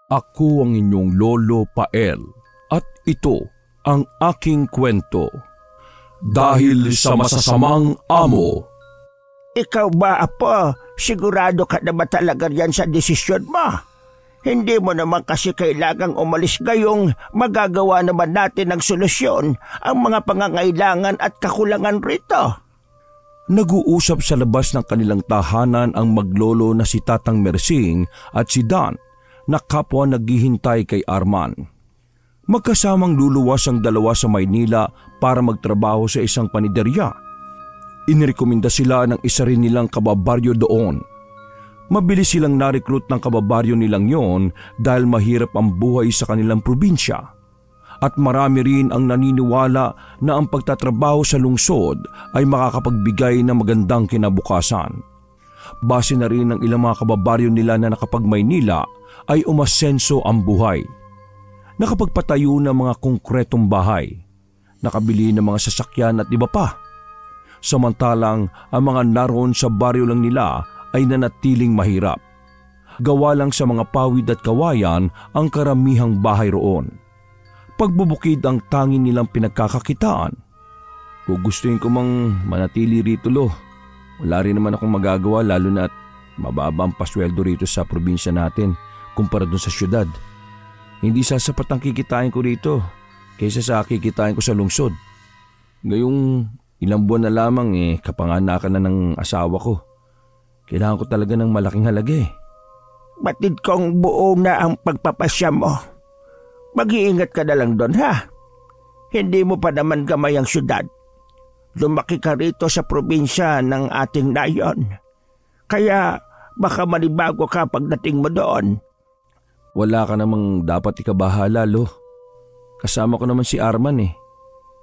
Ako ang inyong Lolo Pael at ito ang aking kwento. Dahil sa masasamang amo. Ikaw ba, Apo? Sigurado ka na ba talaga yan sa desisyon mo? Hindi mo naman kasi kailangang umalis gayong magagawa naman natin ng solusyon ang mga pangangailangan at kakulangan rito. Nag-uusap sa labas ng kanilang tahanan ang maglolo na si Tatang Mersing at si Dan na kapwa naghihintay kay Arman. Magkasamang luluwas ang dalawa sa Maynila para magtrabaho sa isang paniderya. Inirekomenda sila ng isa rin nilang kababaryo doon. Mabilis silang na-recruit ng kababaryo nilang yon dahil mahirap ang buhay sa kanilang probinsya. At marami rin ang naniniwala na ang pagtatrabaho sa lungsod ay makakapagbigay ng magandang kinabukasan. Base na rin ng ilang mga kababaryo nila na nakapag-Maynila ay umasenso ang buhay. Nakapagpatayo ng mga konkretong bahay, nakabili ng mga sasakyan at iba pa. Samantalang ang mga naroon sa baryo lang nila ay nanatiling mahirap. Gawa lang sa mga pawid at kawayan ang karamihang bahay roon. Pagbubukid ang tanging nilang pinagkakakitaan. Gugustuhin ko mang manatili rito, Lo. Wala rin naman akong magagawa lalo na at mababa ang pasweldo rito sa probinsya natin kumpara dun sa syudad. Hindi sasapat ang kikitain ko rito kaysa sa kikitain ko sa lungsod. Ngayong ilang buwan na lamang kapanganakan na ng asawa ko. Kailangan ko talaga ng malaking halaga . Batid kong buo na ang pagpapasya mo. Mag-iingat ka na lang doon, ha? Hindi mo pa naman gamay ang syudad. Lumaki ka rito sa probinsya ng ating nayon. Kaya baka manibago ka pagdating mo doon. Wala ka namang dapat ikabahala, Lo. Kasama ko naman si Arman .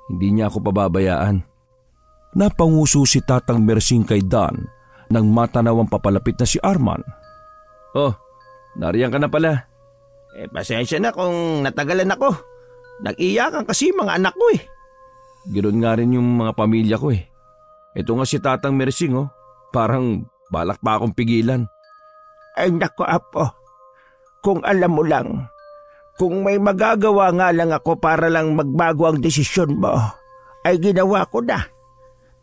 Hindi niya ako pababayaan. Napanguso si Tatang Mersing kay Dan nang matanaw ang papalapit na si Arman. Oh, nariyan ka na pala. Pasensya na kung natagalan ako. Nag-iyakan kasi mga anak ko . Ganoon nga rin yung mga pamilya ko . Ito nga si Tatang Mersing parang balak pa akong pigilan. Ay nako, Apo. Kung alam mo lang, kung may magagawa nga lang ako para lang magbago ang desisyon mo, ay ginawa ko na.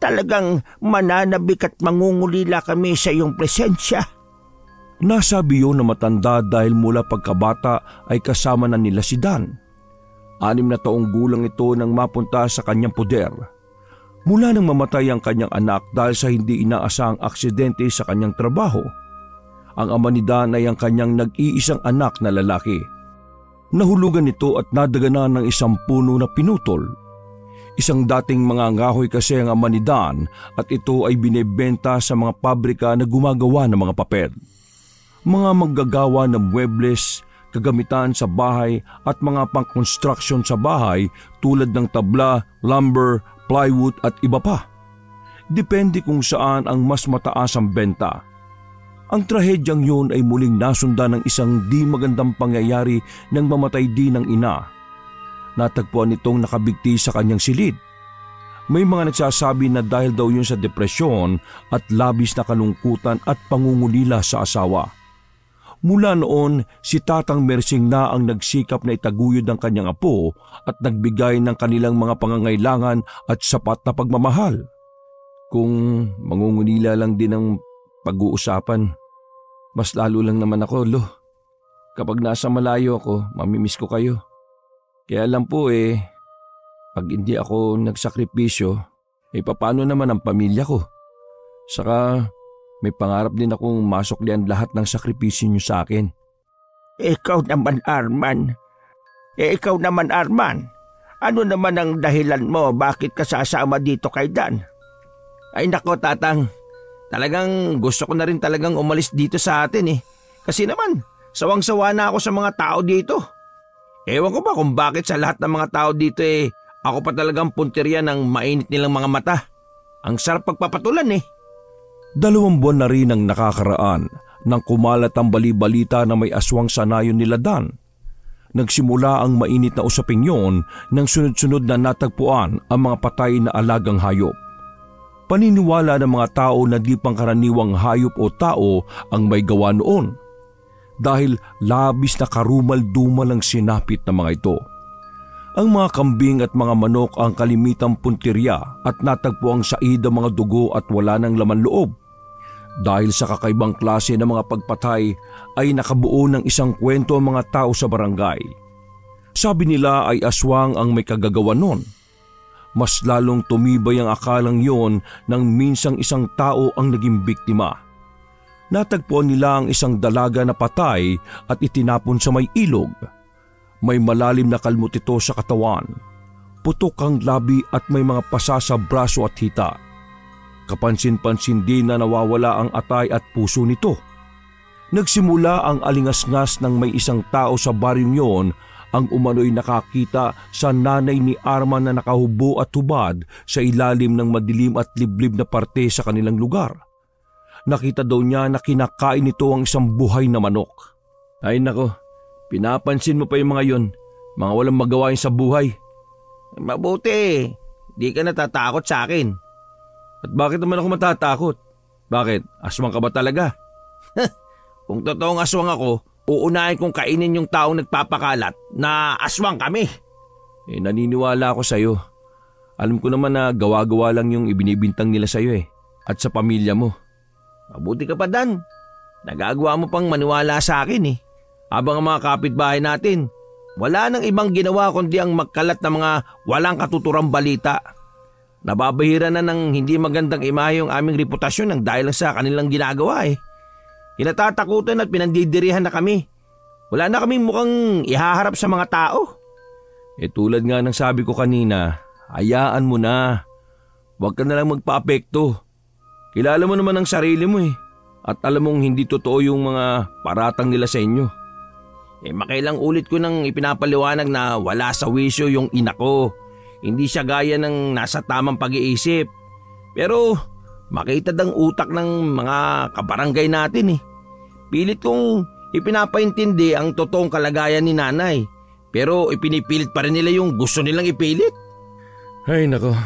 Talagang mananabik at mangungulila kami sa iyong presensya. Nasabi yun na matanda dahil mula pagkabata ay kasama na nila si Dan. 6 na taong gulang ito nang mapunta sa kanyang poder. Mula nang mamatay ang kanyang anak dahil sa hindi inaasahang aksidente sa kanyang trabaho. Ang ama ni Dan ay ang kanyang nag-iisang anak na lalaki. Nahulugan ito at nadaganan ng isang puno na pinutol. Isang dating mga ngahoy kasi ang ama ni Dan at ito ay binebenta sa mga pabrika na gumagawa ng mga papel. Mga maggagawa ng muebles, kagamitan sa bahay at mga pang-construction sa bahay tulad ng tabla, lumber, plywood at iba pa. Depende kung saan ang mas mataas ang benta. Ang trahedyang yun ay muling nasundan ng isang di magandang pangyayari nang mamatay din ng ina. Natagpuan nitong nakabigti sa kanyang silid. May mga nagsasabi na dahil daw yun sa depresyon at labis na kalungkutan at pangungulila sa asawa. Mula noon, si Tatang Mersing na ang nagsikap na itaguyod ang kanyang apo at nagbigay ng kanilang mga pangangailangan at sapat na pagmamahal. Kung mangungulila lang din ang pag-uusapan, mas lalo lang naman ako, Lo. Kapag nasa malayo ako, mamimiss ko kayo. Kaya lang po pag hindi ako nagsakripisyo, paano naman ang pamilya ko? Saka may pangarap din akong masuklian lahat ng sakripisyo niyo sa akin. Ikaw naman, Arman. Ano naman ang dahilan mo bakit ka sasama dito kay Dan? Ay nako, Tatang. Talagang gusto ko na rin talagang umalis dito sa atin . Kasi naman, sawang-sawa na ako sa mga tao dito. Ewan ko ba kung bakit sa lahat ng mga tao dito ako pa talagang punteriya ng mainit nilang mga mata. Ang sarap pagpapatulan . 2 buwan na rin ang nakakaraan nang kumalat ang bali-balita na may aswang sanayon nila Dan. Nagsimula ang mainit na usaping yon nang sunod-sunod na natagpuan ang mga patay na alagang hayop. Paniniwala ng mga tao na di pangkaraniwang hayop o tao ang may gawa noon. dahil labis na karumal-dumal ang sinapit ng mga ito. Ang mga kambing at mga manok ang kalimitang puntirya at natagpo ang said ang mga dugo at wala ng laman loob. Dahil sa kakaibang klase ng mga pagpatay ay nakabuo ng isang kwento ang mga tao sa barangay. Sabi nila ay aswang ang may kagagawa nun. Mas lalong tumibay ang akalang yon nang minsang isang tao ang naging biktima. Natagpuan nila ang isang dalaga na patay at itinapon sa may ilog. May malalim na kalmot ito sa katawan, putok ang labi at may mga pasa sa braso at hita. Kapansin-pansin din na nawawala ang atay at puso nito. Nagsimula ang alingasngas ng may isang tao sa baryong yon ang umano'y nakakita sa nanay ni Arman na nakahubo at hubad sa ilalim ng madilim at liblib na parte sa kanilang lugar. Nakita daw niya na kinakain nito ang isang buhay na manok. Ay nako, pinapansin mo pa yung mga yon, mga walang magawain sa buhay. Mabuti, di ka natatakot sa akin. At bakit naman ako matatakot? Bakit? Aswang ka ba talaga? Kung totoong aswang ako, uunahin kong kainin yung taong nagpapakalat na aswang kami. Naniniwala ako sa'yo. Alam ko naman na gawa-gawa lang yung ibinibintang nila sa'yo at sa pamilya mo. Mabuti ka pa, Dan. Nagagawa mo pang maniwala sa akin Habang ang mga kapitbahay natin, wala nang ibang ginawa kundi ang magkalat na mga walang katuturang balita. Nababahira na ng hindi magandang imahe yung aming reputasyon ng dahil sa kanilang ginagawa Kinatatakutan at pinandidirihan na kami. Wala na kaming mukhang ihaharap sa mga tao. Tulad nga ng sabi ko kanina, hayaan mo na. Huwag ka na lang magpa-apekto. Kilala mo naman ang sarili mo at alam mong hindi totoo yung mga paratang nila sa inyo. Makailang ulit ko nang ipinapaliwanag na wala sa wisyo yung ina ko. Hindi siya gaya ng nasa tamang pag-iisip. Pero makitad ang utak ng mga kabarangay natin Pilit kong ipinapaintindi ang totoong kalagayan ni nanay. Pero ipinipilit pa rin nila yung gusto nilang ipilit. Ay nako,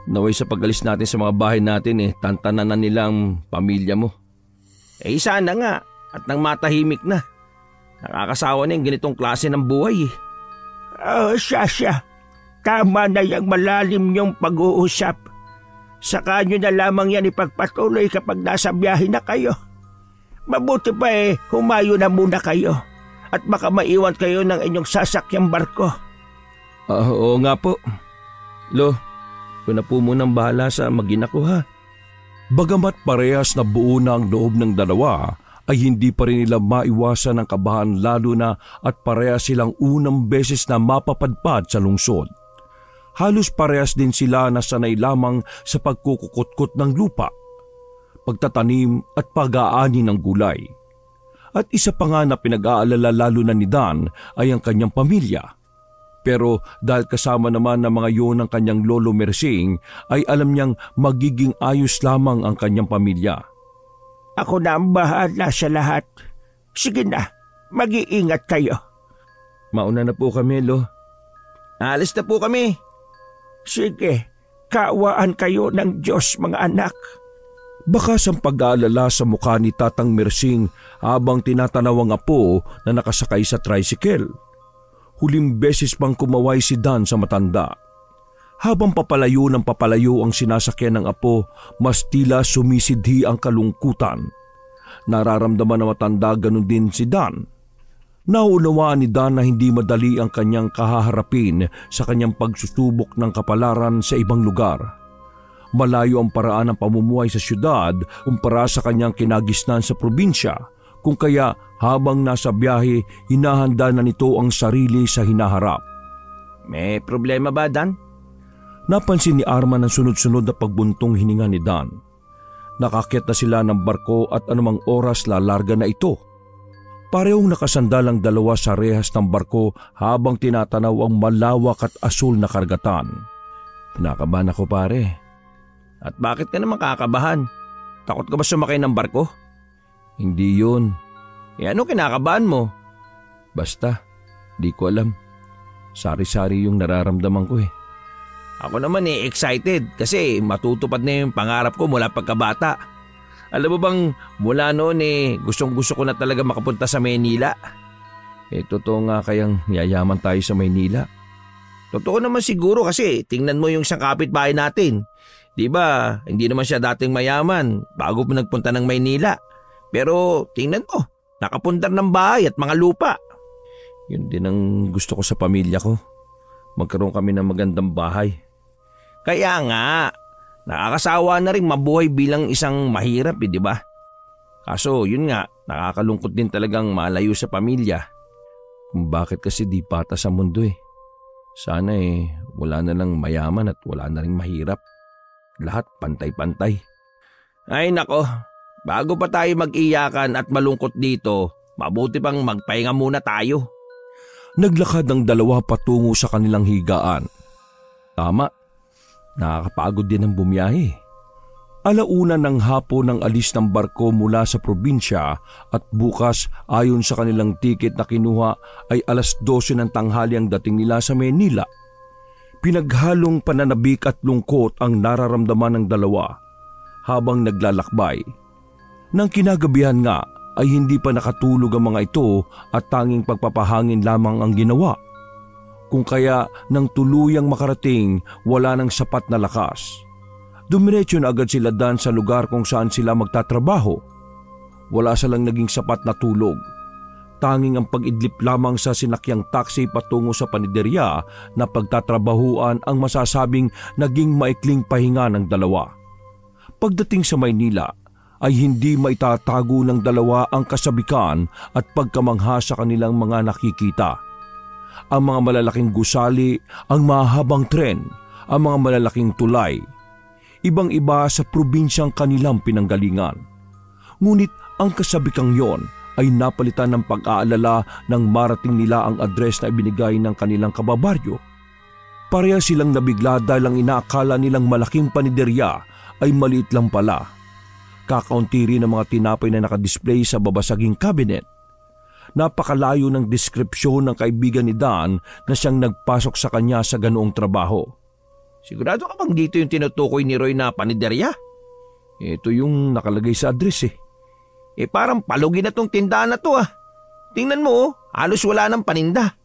naway sa pag-alis natin sa mga bahay natin tantanan na nilang pamilya mo. Sana nga at nang matahimik na. Nakakasawa na yung ganitong klase ng buhay Sasha, tama na yung malalim niyong pag-uusap. Saka nyo na lamang yan ipagpatuloy kapag nasa biyahe na kayo. Mabuti pa humayo na muna kayo at baka maiwan kayo ng inyong sasakyang barko. Oo nga po. Lo, ko na po munang bahala sa mag-ina ko Bagamat parehas na buo na ang loob ng dalawa, ay hindi pa rin nila maiwasan ang kabahan lalo na at parehas silang unang beses na mapapadpad sa lungsod. Halos parehas din sila na sanay lamang sa pagkukukutkot ng lupa, pagtatanim at pag-aani ng gulay. At isa pa nga na pinag-aalala lalo na ni Dan ay ang kanyang pamilya. Pero dahil kasama naman ng mga yon ng kanyang lolo Mersing ay alam niyang magiging ayos lamang ang kanyang pamilya. Ako na ang bahala sa lahat. Sige na, mag-iingat kayo. Mauna na po kami, Lo. Alis na po kami. Sige, kaawaan kayo ng Diyos mga anak. Bakas ang pag-aalala sa mukha ni Tatang Mersing habang tinatanaw ang apo na nakasakay sa tricycle. Huling beses pang kumaway si Dan sa matanda. Habang papalayo ng papalayo ang sinasakyan ng apo, mas tila sumisidhi ang kalungkutan. Nararamdaman ng matanda ganun din si Dan. Nauunawaan ni Dan na hindi madali ang kanyang kahaharapin sa kanyang pagsusubok ng kapalaran sa ibang lugar. Malayo ang paraan ng pamumuhay sa syudad kumpara sa kanyang kinagisnan sa probinsya, kung kaya habang nasa biyahe, hinahanda na nito ang sarili sa hinaharap. May problema ba, Dan? Napansin ni Arman ang sunod-sunod na pagbuntong hininga ni Dan. Nakakyat na sila ng barko at anumang oras lalarga na ito. Parehong nakasandal ang dalawa sa rehas ng barko habang tinatanaw ang malawak at asul na karagatan. Kinakabahan ako, pare. At bakit ka naman kakabahan? Takot ka ba sumakay ng barko? Hindi yun. Ano kinakabahan mo? Basta, di ko alam. Sari-sari yung nararamdaman ko Ako naman excited kasi matutupad na yung pangarap ko mula pagkabata. Alam mo bang mula noon gustong gusto ko na talaga makapunta sa Maynila. Totoo nga kayang yayaman tayo sa Maynila. Totoo naman siguro kasi tingnan mo yung isang kapitbahay natin. Di ba, hindi naman siya dating mayaman bago nagpunta ng Maynila. Pero tingnan mo, nakapundar ng bahay at mga lupa. Yun din ang gusto ko sa pamilya ko. Magkaroon kami ng magandang bahay. Kaya nga, nakakasawa na rin mabuhay bilang isang mahirap di ba? Kaso yun nga, nakakalungkot din talagang malayo sa pamilya. Kung bakit kasi di pata sa mundo Sana wala na lang mayaman at wala na rin mahirap. Lahat pantay-pantay. Ay nako, bago pa tayo mag-iyakan at malungkot dito, mabuti pang magpahinga muna tayo. Naglakad ang dalawa patungo sa kanilang higaan. Tama, nakakapagod din ang bumiyahe. Alauna ng hapon ang alis ng barko mula sa probinsya at bukas ayon sa kanilang tiket na kinuha ay 12:00 ng tanghali ang dating nila sa Maynila. Pinaghalong pananabik at lungkot ang nararamdaman ng dalawa habang naglalakbay. Nang kinagabihan nga ay hindi pa nakatulog ang mga ito at tanging pagpapahangin lamang ang ginawa. Kung kaya nang tuluyang makarating wala nang sapat na lakas. Dumiretso na agad sila Dan sa lugar kung saan sila magtatrabaho. Wala silang naging sapat na tulog. Tanging ang pag-idlip lamang sa sinakyang taxi patungo sa paniderya na pagtatrabahuan ang masasabing naging maikling pahinga ng dalawa. Pagdating sa Maynila ay hindi maitatago ng dalawa ang kasabikan at pagkamangha sa kanilang mga nakikita. Ang mga malalaking gusali, ang mahabang tren, ang mga malalaking tulay. Ibang-iba sa probinsyang kanilang pinanggalingan. Ngunit ang kasabikang yon ay napalitan ng pag-aalala nang marating nila ang address na ibinigay ng kanilang kababaryo. Pareha silang nabigla dahil ang inaakala nilang malaking paniderya ay maliit lang pala. Kakaunti rin ang mga tinapay na nakadisplay sa babasaging cabinet. Napakalayo ng deskripsyon ng kaibigan ni Dan na siyang nagpasok sa kanya sa ganoong trabaho. Sigurado ka bang dito yung tinutukoy ni Roy na paniderya? Ito yung nakalagay sa address Parang palugi na tong tindahan na to Tingnan mo halos wala ng paninda.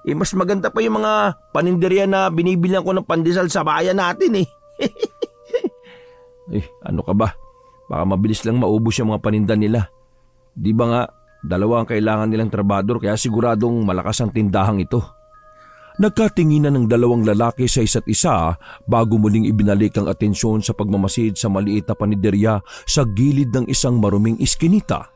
Mas maganda pa yung mga paninderya na binibilihan ko ng pandesal sa bayan natin Ano ka ba? Baka mabilis lang maubos yung mga paninda nila. Di ba nga, 2 ang kailangan nilang trabador kaya siguradong malakas ang tindahang ito. Nagkatinginan ng 2 lalaki sa isa't isa bago muling ibinalik ang atensyon sa pagmamasid sa maliit na paniderya sa gilid ng isang maruming iskinita.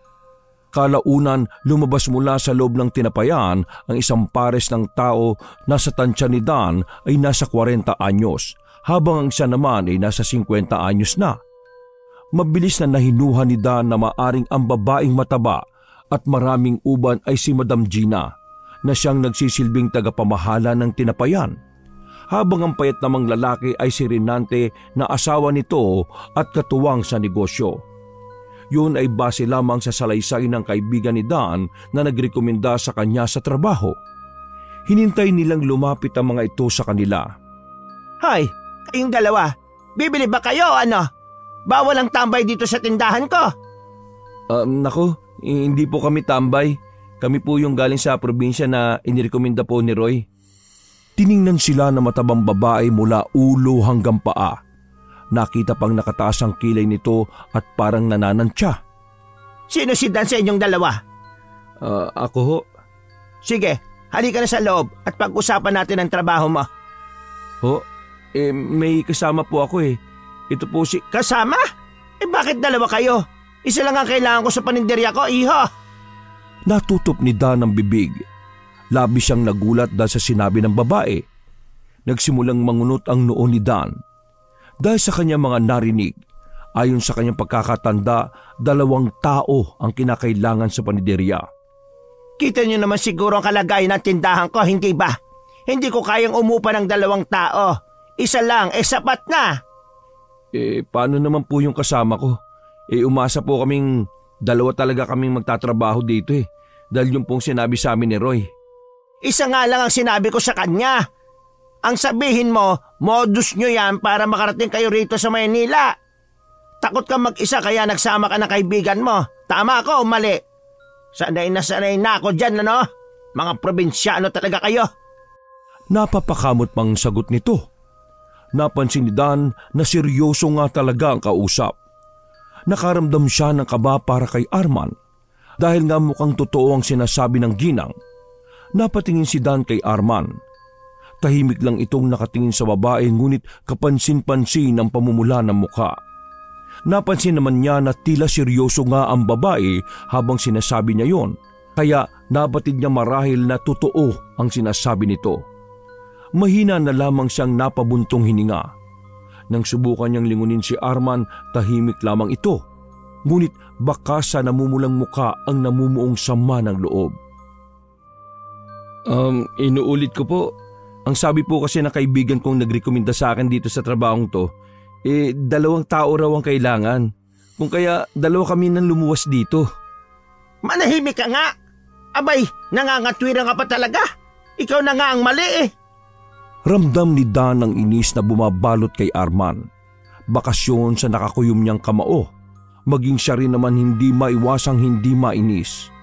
Kalaunan, lumabas mula sa loob ng tinapayan ang isang pares ng tao na sa tansya ni Dan ay nasa 40 anyos, habang ang siya naman ay nasa 50 anyos na. Mabilis na nahinuha ni Dan na maaring ang babaeng mataba at maraming uban ay si Madam Gina, na siyang nagsisilbing tagapamahala ng tinapayan, habang ang payat namang lalaki ay si Renante na asawa nito at katuwang sa negosyo. Yun ay base lamang sa salaysay ng kaibigan ni Dan na nagrekomenda sa kanya sa trabaho. Hinintay nilang lumapit ang mga ito sa kanila. Hoy, kayong dalawa, bibili ba kayo ano? Bawal ang tambay dito sa tindahan ko. Nako, hindi po kami tambay. Kami po yung galing sa probinsya na inirekomenda po ni Roy. Tiningnan sila na matabang babae mula ulo hanggang paa. Nakita pang nakataas ang kilay nito at parang nananantya. Sino si Dan sa inyong dalawa? Ako ho. Sige, halika na sa loob at pag-usapan natin ang trabaho mo. Ho? May kasama po ako Ito po si... Kasama? Bakit dalawa kayo? Isa lang ang kailangan ko sa paninderya ko, iho. Natutop ni Dan ang bibig. Labis siyang nagulat dahil sa sinabi ng babae. Nagsimulang mangunot ang noo ni Dan. Dahil sa kanyang mga narinig, ayon sa kanyang pagkakatanda, 2 tao ang kinakailangan sa paniderya. Kita niyo naman siguro ang kalagayan ng tindahan ko, hindi ba? Hindi ko kayang umupa ng 2 tao. Isa lang, sapat na. Paano naman po yung kasama ko? Umasa po kaming 2 talaga kaming magtatrabaho dito dahil yung pong sinabi sa amin ni Roy. Isa nga lang ang sinabi ko sa kanya. Ang sabihin mo, modus nyo yan para makarating kayo rito sa Maynila. takot ka mag-isa kaya nagsama ka ng kaibigan mo. Tama ako o mali? Sanay na ako dyan, ano? Mga probinsyano talaga kayo. Napapakamot pang sagot nito. Napansin ni Dan na seryoso nga talaga ang kausap. Nakaramdam siya ng kaba para kay Arman dahil nga mukhang totoo ang sinasabi ng ginang. Napatingin si Dan kay Arman. Tahimik lang itong nakatingin sa babae ngunit kapansin-pansin ang pamumula ng mukha. Napansin naman niya na tila seryoso nga ang babae habang sinasabi niya yon, kaya nabatid niya marahil na totoo ang sinasabi nito. Mahina na lamang siyang napabuntong hininga. Nang subukan niyang lingunin si Arman, tahimik lamang ito. Ngunit baka sa namumulang muka ang namumuong sama ng loob. Inuulit ko po. Ang sabi po kasi na kaibigan kong nagrekomenda sa akin dito sa trabahong to, 2 tao raw ang kailangan. Kung kaya 2 kami nang lumuwas dito. Manahimik ka nga! Abay, nangangatwira nga pa talaga. Ikaw na nga ang mali eh. Ramdam ni Dan ang inis na bumabalot kay Arman. Bakasyon sa nakakuyom niyang kamao. Maging siya rin naman hindi maiwasang hindi mainis.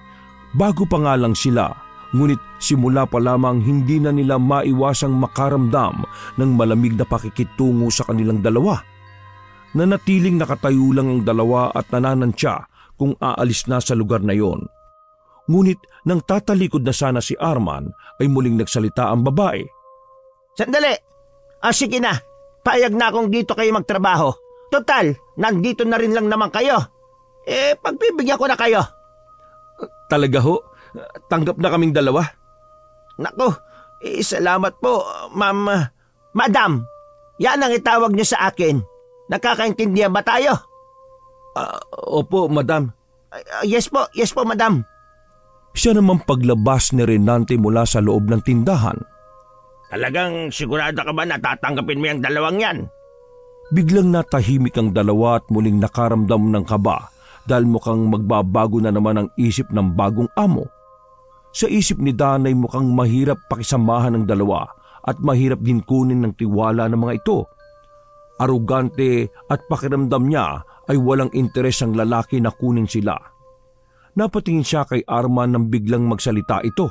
Bago pa nga lang sila, ngunit simula pa lamang hindi na nila maiwasang makaramdam ng malamig na pakikitungo sa kanilang dalawa. Nanatiling nakatayo lang ang dalawa at nananantya kung aalis na sa lugar na yon. Ngunit nang tatalikod na sana si Arman ay muling nagsalita ang babae. Sandali! Sige na, payag na akong dito kayo magtrabaho. Total, nandito na rin lang naman kayo. Pagbibigyan ko na kayo. Talaga ho? Tanggap na kaming 2? Naku, salamat po, ma'am. Madam, yan ang itawag niyo sa akin. Nakakaintindihan ba tayo? Opo, madam. Yes po, madam. Siya naman paglabas ni Renante mula sa loob ng tindahan. Talagang sigurado ka ba na tatanggapin mo yung 2 yan? Biglang natahimik ang dalawa at muling nakaramdam ng kaba dahil mukhang magbabago na naman ang isip ng bagong amo. Sa isip ni Dan ay mukhang mahirap pakisamahan ng dalawa at mahirap din kunin ng tiwala ng mga ito. Arugante at pakiramdam niya ay walang interes ang lalaki na kunin sila. Napatingin siya kay Arman nang biglang magsalita ito.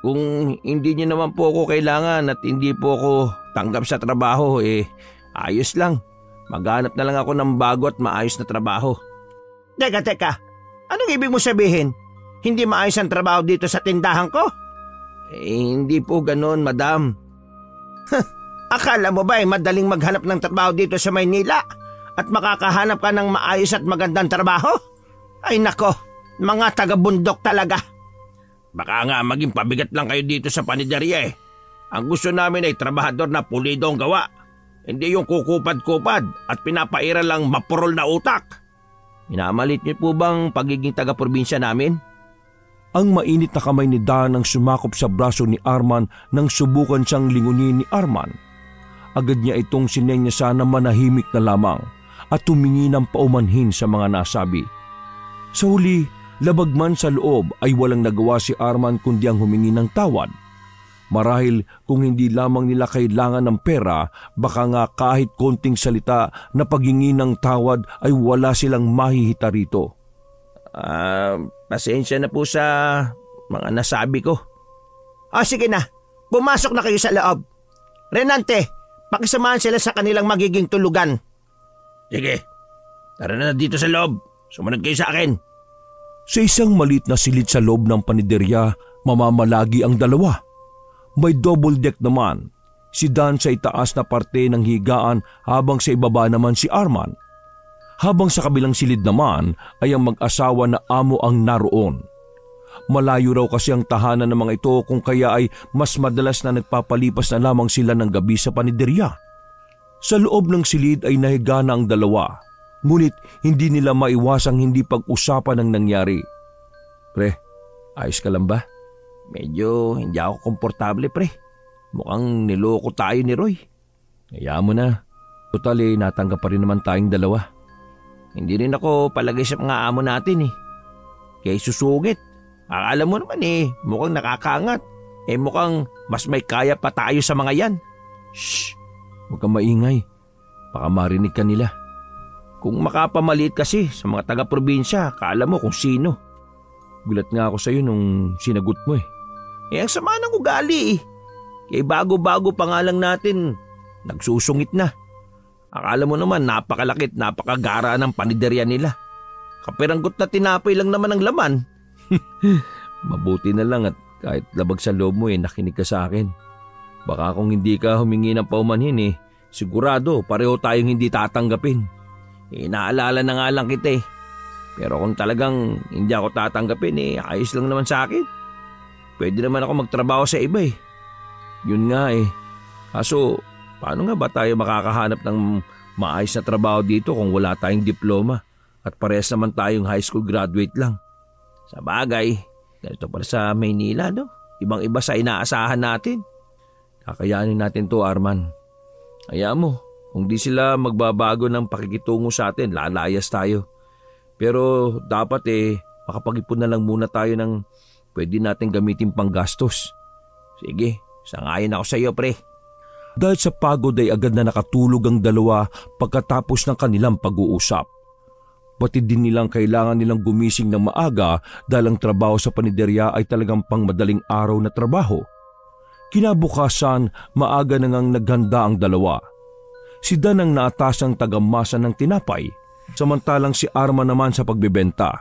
Kung hindi niyo naman po ako kailangan at hindi po ako tanggap sa trabaho, ayos lang. Maghanap na lang ako ng bago at maayos na trabaho. Teka. Anong ibig mo sabihin? Hindi maayos ang trabaho dito sa tindahan ko? Hindi po ganon, madam. Akala mo ba madaling maghanap ng trabaho dito sa Maynila at makakahanap ka ng maayos at magandang trabaho? Ay nako, mga taga-bundok talaga. Baka nga maging pabigat lang kayo dito sa paniderya eh. Ang gusto namin ay trabahador na pulido ang gawa. Hindi yung kukupad-kupad at pinapaira lang mapurol na utak. Minamalit niyo po bang pagiging taga-probinsya namin? Ang mainit na kamay ni Dan ang sumakop sa braso ni Arman nang subukan siyang lingunin ni Arman. Agad niya itong sinenyasa na manahimik na lamang at tumingi ng paumanhin sa mga nasabi. Sa huli, labag man sa loob ay walang nagawa si Arman kundi ang humingi ng tawad. Marahil kung hindi lamang nila kailangan ng pera, baka nga kahit konting salita na paghingi ng tawad ay wala silang mahihita rito. Pasensya na po sa mga nasabi ko. Sige na, pumasok na kayo sa loob. Renante, pakisamahan sila sa kanilang magiging tulugan. Sige, tara na dito sa loob. Sumunod kayo sa akin. Sa isang maliit na silid sa loob ng paniderya, mamamalagi ang dalawa. May double deck naman. Si Dan sa itaas na parte ng higaan habang sa ibaba naman si Arman. Habang sa kabilang silid naman ay ang mag-asawa na amo ang naroon. Malayo raw kasi ang tahanan ng mga ito kung kaya ay mas madalas na nagpapalipas na lamang sila ng gabi sa paniderya. Sa loob ng silid ay nahiga na ang dalawa. Ngunit hindi nila maiwasang hindi pag-usapan ang nangyari. Pre, ayos ka lang ba? Medyo hindi ako komportable, pre. Mukhang niloko tayo ni Roy. Hayaan mo na. Total natanggap pa rin naman tayong 2. Hindi rin ako palagay sa mga amo natin eh. Kaya susugit. Akala mo naman mukhang nakakaangat. Mukhang mas may kaya pa tayo sa mga yan. Shh! Huwag kang maingay. Baka marinig ka nila. Kung makapamaliit kasi sa mga taga-probinsya, kala mo kung sino. Gulat nga ako sa'yo nung sinagot mo eh. Ang sama ng ugali eh. Kaya bago-bago pa nga lang natin, nagsusungit na. Akala mo naman napakalakit, napakagara ng paniderya nila. Kapiranggot na tinapay lang naman ang laman. Mabuti na lang at kahit labag sa loob mo nakinig ka sa akin. Baka kung hindi ka humingi ng paumanhin sigurado pareho tayong hindi tatanggapin. Naalala na nga lang kita eh. Pero kung talagang hindi ako tatanggapin ayos lang naman sa akin. Pwede naman ako magtrabaho sa iba eh. Yun nga Kaso, paano nga ba tayo makakahanap ng maayos na trabaho dito kung wala tayong diploma at parehas naman tayong high school graduate lang? Sa bagay, ganito para sa Maynila, no? Ibang-iba sa inaasahan natin. Kakayanin natin to, Arman. Hayaan mo, kung di sila magbabago ng pakikitungo sa atin, lalayas tayo. Pero dapat makapag-ipon na lang muna tayo ng pwede natin gamitin pang gastos. Sige, sangayon ako sa iyo, pre. Dahil sa pagod ay agad na nakatulog ang dalawa pagkatapos ng kanilang pag-uusap. Batid din nilang kailangan nilang gumising ng maaga dahil ang trabaho sa paniderya ay talagang pangmadaling araw na trabaho. Kinabukasan, maaga na ngang naghanda ang dalawa. Si Dan ang naatasang tagamasa ng tinapay, samantalang si Arman naman sa pagbebenta.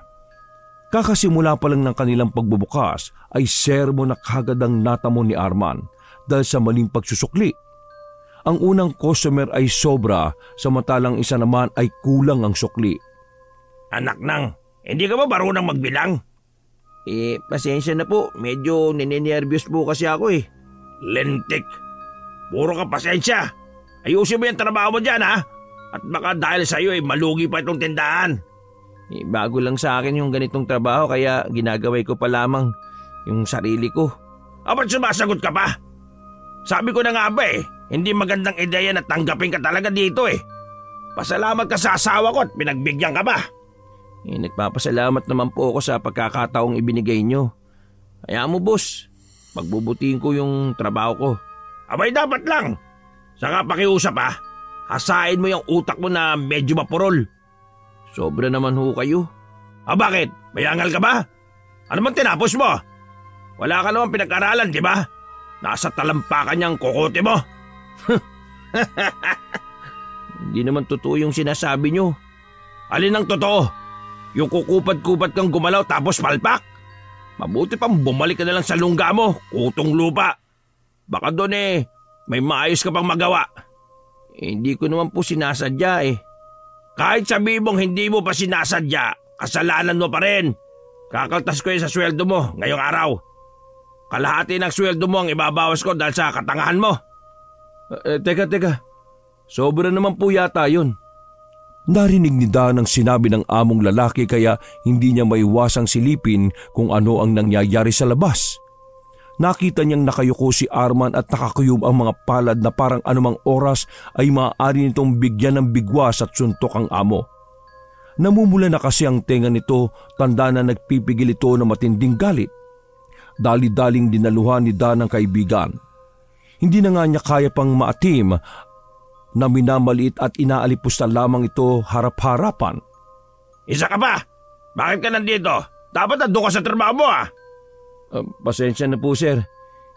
Kakasimula pa lang ng kanilang pagbubukas ay sermo na kagad ang natamo ni Arman dahil sa maling pagsusukli. Ang unang customer ay sobra, samantalang isa naman ay kulang ang sukli. Anak nang, hindi ka ba marunong magbilang? Pasensya na po, medyo ninenervyos po kasi ako eh. Lentik, puro ka pasensya. Ayusin mo yung trabaho mo dyan ha. At baka dahil sa'yo malugi pa itong tindahan. Bago lang sa akin yung ganitong trabaho kaya ginagaway ko pa lamang yung sarili ko. Ba't sumasagot ka pa? Sabi ko na nga ba hindi magandang ideya na tanggapin ka talaga dito eh. Pasalamat ka sa asawa ko at pinagbigyan ka ba? Nagpapasalamat naman po ako sa pagkakataong ibinigay nyo. Kaya mo boss, magbubutihin ko yung trabaho ko. Abay dapat lang. Saka pakiusap ha. Hasain mo yung utak mo na medyo mapurol. Sobra naman ho kayo. Bakit? May angal ka ba? Ano man tinapos mo? Wala ka naman pinag-aralan, di ba? Nasa talampakan niyang kokote mo. Hindi naman totoo yung sinasabi niyo. Alin ang totoo? Yung kukupad-kupad kang gumalaw tapos palpak? Mabuti pang bumalik ka na lang sa lungga mo, kutong lupa. Baka doon may maayos ka pang magawa. Hindi ko naman po sinasadya Kahit sabihin mong hindi mo pa sinasadya, kasalanan mo pa rin. Kakaltas ko sa sweldo mo ngayong araw. Kalahati ng sweldo mo ang ibabawas ko dahil sa katangahan mo. Teka. Sobra naman po yata yun. Narinig ni Dan ang sinabi ng among lalaki kaya hindi niya maiwasang silipin kung ano ang nangyayari sa labas. Nakita niyang nakayuko si Arman at nakakuyog ang mga palad na parang anumang oras ay maaari nitong bigyan ng bigwas at suntok ang amo. Namumula na kasi ang tenga nito, tanda na nagpipigil ito ng matinding galit. Dali-daling dinaluhan ni Dan ang kaibigan. Hindi na nga niya kaya pang maatim na minamaliit at inaalipusta lamang ito harap-harapan. Isa ka ba? Bakit ka nandito? Dapat nandun ka sa trabaho mo Pasensya na po sir.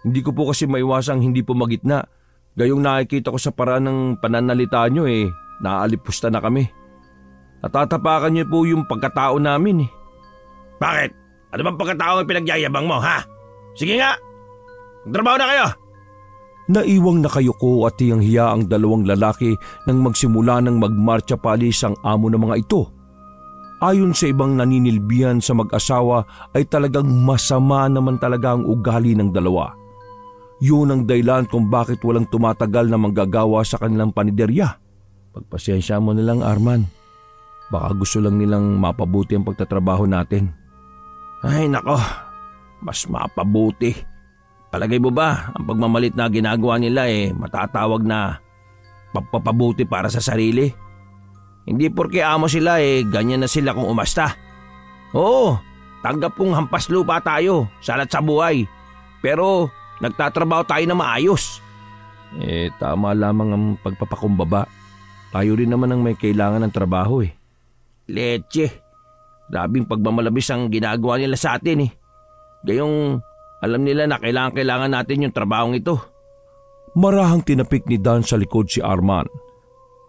Hindi ko po kasi maiwasang hindi po magitna. Gayong nakikita ko sa paraan ng pananalita nyo naalipusta na kami. Natatapakan niyo po yung pagkatao namin Bakit? Ano bang pagkatao ang pinagyayabang mo ha? Sige nga, magtrabaho na kayo. Naiwang nakayuko at hiyang-hiya ang dalawang lalaki nang magsimula ng magmarcha palis ang amo ng mga ito. Ayon sa ibang naninilbihan sa mag-asawa ay talagang masama naman talaga ang ugali ng dalawa. Yun ang dahilan kung bakit walang tumatagal na manggagawa sa kanilang paniderya. Pagpasensya mo na lang Arman. Baka gusto lang nilang mapabuti ang pagtatrabaho natin. Ay nako, mas mapabuti. Palagay mo ba ang pagmamalit na ginagawa nila matatawag na pagpapabuti para sa sarili? Hindi porke amo sila ganyan na sila kung umasta. Oo, tanggap kong hampas lupa tayo, salat sa buhay. Pero nagtatrabaho tayo na maayos. Tama lamang ang pagpapakumbaba. Tayo rin naman ang may kailangan ng trabaho eh. Leche, grabing pagmamalabis ang ginagawa nila sa atin eh. Gayong alam nila na kailangan natin yung trabahong ito. Marahang tinapik ni Dan sa likod si Arman.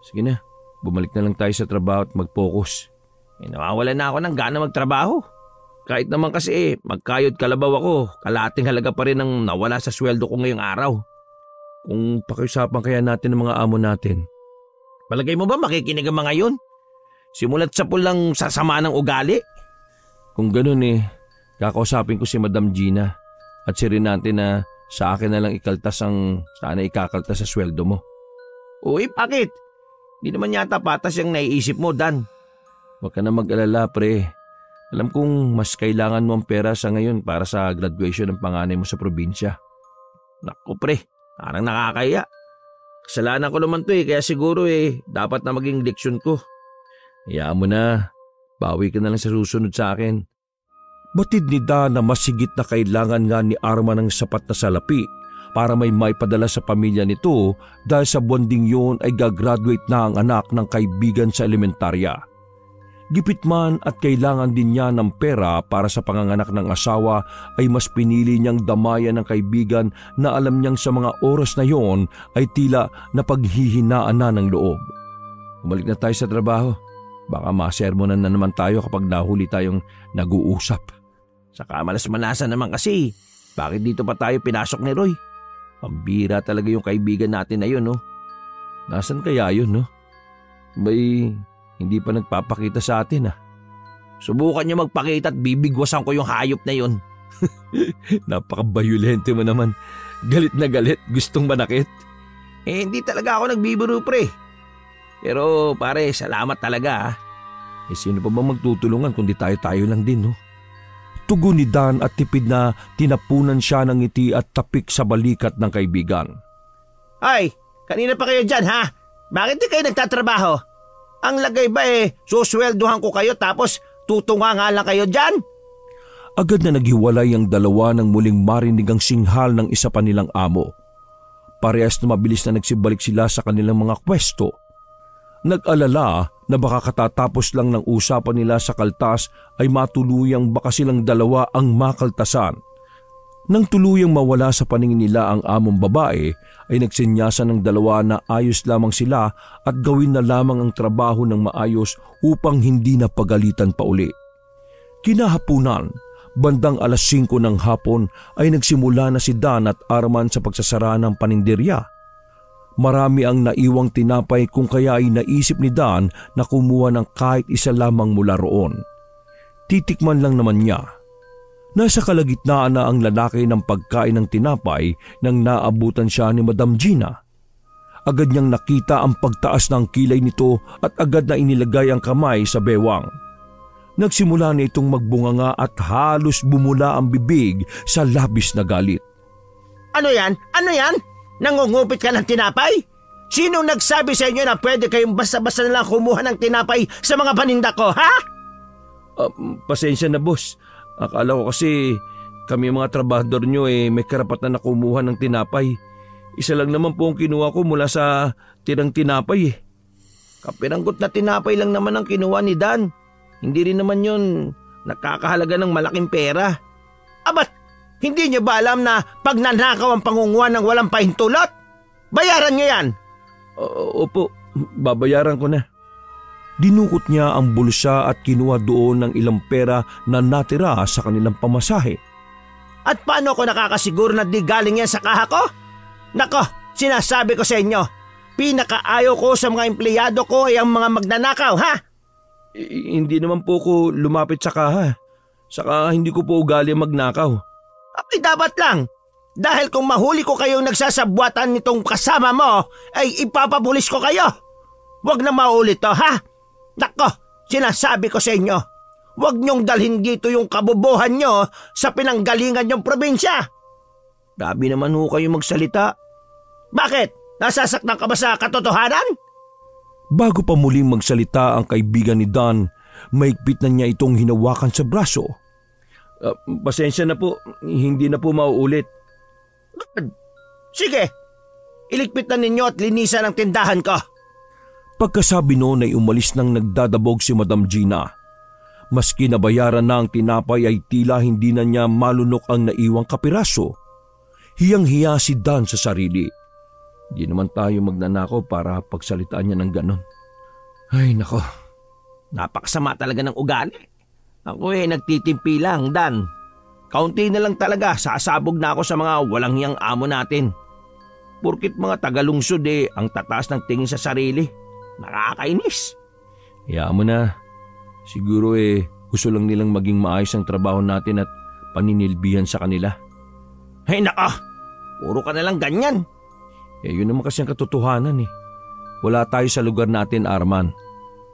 Sige na, bumalik na lang tayo sa trabaho at mag-focus. Nawawalan na ako ng gana magtrabaho. Kahit naman kasi magkayod kalabaw ako, kalating halaga pa rin ang nawala sa sweldo ko ngayong araw. Kung pakiusapan kaya natin ng mga amo natin. Palagay mo ba makikinig ang mga yun? Simulat sa pulang sasama ng ugali? Kung ganun kakausapin ko si Madam Gina at si Renante na sa akin na lang ikaltas ang sana ikakaltas sa sweldo mo. Uy, bakit? Di naman yata patas yung naiisip mo, Dan. Huwag ka na mag-alala, pre. Alam kong mas kailangan mo ang pera sa ngayon para sa graduation ng panganay mo sa probinsya. Naku, pre. Parang nakakaya. Kasalanan ko naman to kaya siguro dapat na maging leksyon ko. Hayaan mo na. Bawi ka na lang sa susunod sa akin. Batid ni Dan na masigit na kailangan nga ni Arman ng sapat na salapi para may maipadala sa pamilya nito dahil sa buwan ding yun ay gagraduate na ang anak ng kaibigan sa elementarya. Gipit man at kailangan din niya ng pera para sa panganganak ng asawa ay mas pinili niyang damayan ng kaibigan na alam niyang sa mga oras na yon ay tila napaghihinaan na ng loob. Bumalik na tayo sa trabaho. Baka masermonan na naman tayo kapag nahuli tayong nag-uusap. Saka malas-malasan naman kasi, bakit dito pa tayo pinasok ni Roy? Pambira talaga yung kaibigan natin na yun, no? Nasaan kaya yun, no? Bay, hindi pa nagpapakita sa atin, ah. Subukan niyo magpakita at bibigwasan ko yung hayop na yun. Napaka-violente mo naman. Galit na galit, gustong manakit. Hindi talaga ako nagbibiro, pre. Pero pare, salamat talaga, ha? Sino pa ba magtutulungan kundi tayo lang din, no? Tugon ni Dan at tipid na tinapunan siya ng ngiti at tapik sa balikat ng kaibigan. Ay, kanina pa kayo dyan, ha? Bakit di kayo nagtatrabaho? Ang lagay ba susweldohan ko kayo tapos tutunga nga lang kayo dyan? Agad na naghiwalay ang dalawa nang muling marinig ang singhal ng isa pa nilang amo. Parehas na mabilis na nagsibalik sila sa kanilang mga pwesto. Nag-alala na baka katatapos lang ng usapan nila sa kaltas ay matuluyang baka silang dalawa ang makaltasan. Nang tuluyang mawala sa paningin nila ang among babae ay nagsinyasan ng dalawa na ayos lamang sila at gawin na lamang ang trabaho ng maayos upang hindi na pagalitan pa uli. Kinahapunan, bandang 5:00 ng hapon ay nagsimula na si Dan at Arman sa pagsasara ng paninderya. Marami ang naiwang tinapay kung kaya ay naisip ni Dan na kumuha ng kahit isa lamang mula roon. Titikman lang naman niya. Nasa kalagitnaan na ang lalaki ng pagkain ng tinapay nang naabutan siya ni Madam Gina. Agad niyang nakita ang pagtaas ng kilay nito at agad na inilagay ang kamay sa bewang. Nagsimula na itong magbunganga at halos bumula ang bibig sa labis na galit. Ano yan? Ano yan? Nangungupit ka ng tinapay? Sino nagsabi sa inyo na pwede kayong basta-basta na lang kumuha ng tinapay sa mga paninda ko, ha? Pasensya na, boss. Akala ko kasi kami mga trabahador nyo may karapatan na kumuha ng tinapay. Isa lang naman po ang kinuha ko mula sa tirang tinapay. Kapiranggot na tinapay lang naman ang kinuha ni Dan. Hindi rin naman yun nakakahalaga ng malaking pera. Abat! Hindi niyo ba alam na pag nanakaw ang pangunguha ng walang pahintulot? Bayaran niyo yan! Opo, babayaran ko na. Dinukot niya ang bulsa at kinuha doon ng ilang pera na natira sa kanilang pamasahe. At paano ko nakakasiguro na di galing yan sa kaha ko? Nako, sinasabi ko sa inyo, pinakaayaw ko sa mga empleyado ko ay ang mga magnanakaw, ha? Hindi naman po ko lumapit sa kaha. Saka hindi ko po ugali magnakaw. Ay dapat lang. Dahil kung mahuli ko kayong nagsasabwatan nitong kasama mo, ay ipapabulis ko kayo. Huwag na maulit to, ha? Nako, sinasabi ko sa inyo, huwag niyong dalhin dito yung kabubuhan niyo sa pinanggalingan niyong probinsya. Grabe naman ho kayo magsalita. Bakit? Nasasaktan ka ba sa katotohanan? Bago pa muling magsalita ang kaibigan ni Dan, maigpit na niya itong hinawakan sa braso. Pasensya na po, hindi na po mauulit. Sige, iligpit na ninyo at linisan ang tindahan ko. Pagkasabi noon ay umalis nang nagdadabog si Madam Gina. Maski nabayaran na ang tinapay ay tila hindi na niya malunok ang naiwang kapiraso. Hiyang-hiya si Dan sa sarili. Di naman tayo magnanakaw para pagsalitaan niya ng ganon. Ay nako, Napakasama talaga ng ugali. Ako nagtitimpi lang, Dan. Kaunti na lang talaga, sasabog na ako sa mga walang hiyang amo natin. Porkit mga tagalungsod ang tataas ng tingin sa sarili. Nakakainis. hayaan mo na. Siguro gusto lang nilang maging maayos ang trabaho natin at paninilbihan sa kanila. Ay naka, puro ka na lang ganyan. Yun naman kasi ang katotohanan Wala tayo sa lugar natin, Arman.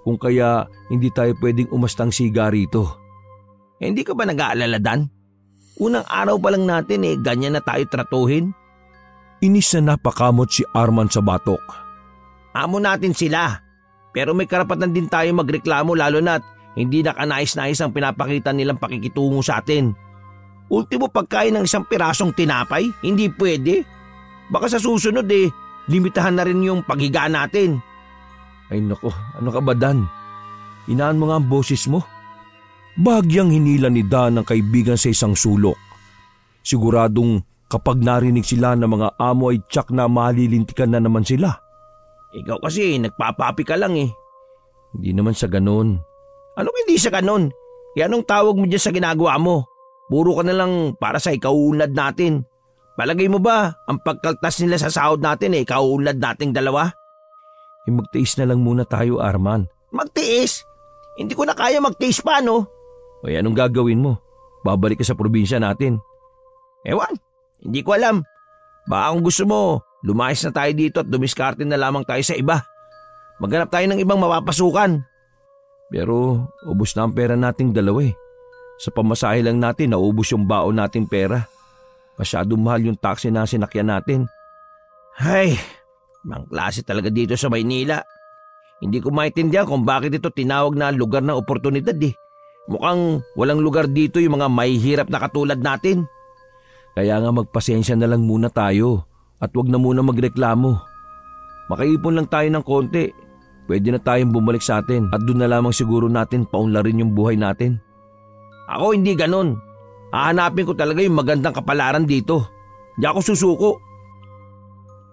Kung kaya hindi tayo pwedeng umastang siga rito. Hindi ka ba nag-aalala, Dan? Unang araw pa lang natin ganyan na tayo tratuhin. Inis na napakamot si Arman sa batok. Amo natin sila. Pero may karapatan din tayo magreklamo lalo na't hindi nakanais-nais ang pinapakita nilang pakikitungo sa atin. Ultimo pagkain ng isang pirasong tinapay, hindi pwede. Baka sa susunod limitahan na rin yung paghiga natin. Ay nako, ano ka ba Dan? Inaan mo nga ang boses mo. Bahagyang hinila ni Dan ang kaibigan sa isang sulok. Siguradong kapag narinig sila ng mga amo ay tsak na malilintikan na naman sila. Ikaw kasi nagpapapi ka lang Hindi naman sa ganon. Anong hindi sa ganon? Anong tawag mo dyan sa ginagawa mo? Puro ka na lang para sa ikauunlad natin. Palagay mo ba ang pagkaltas nila sa sahod natin ikauunlad nating dalawa? Magtiis na lang muna tayo, Arman. Magtiis? Hindi ko na kaya magtiis pa, no? O anong gagawin mo? Babalik ka sa probinsya natin. Ewan, hindi ko alam. Baka kung gusto mo, lumayas na tayo dito at dumiskarte na lamang tayo sa iba. Maghanap tayo ng ibang mapapasukan. Pero ubos na ang pera nating dalawa Sa pamasahe lang natin naubos yung baon nating pera. Masyadong mahal yung taxi na sinakyan natin. Ay, mang klase talaga dito sa Maynila. Hindi ko maintindihan kung bakit ito tinawag na lugar ng oportunidad Mukhang walang lugar dito yung mga mahihirap na katulad natin. Kaya nga magpasensya na lang muna tayo at wag na muna magreklamo. Makaipon lang tayo ng konti. Pwede na tayong bumalik sa atin at doon na lamang siguro natin paunlarin yung buhay natin. Ako hindi ganon. Hahanapin ko talaga yung magandang kapalaran dito. Hindi ako susuko.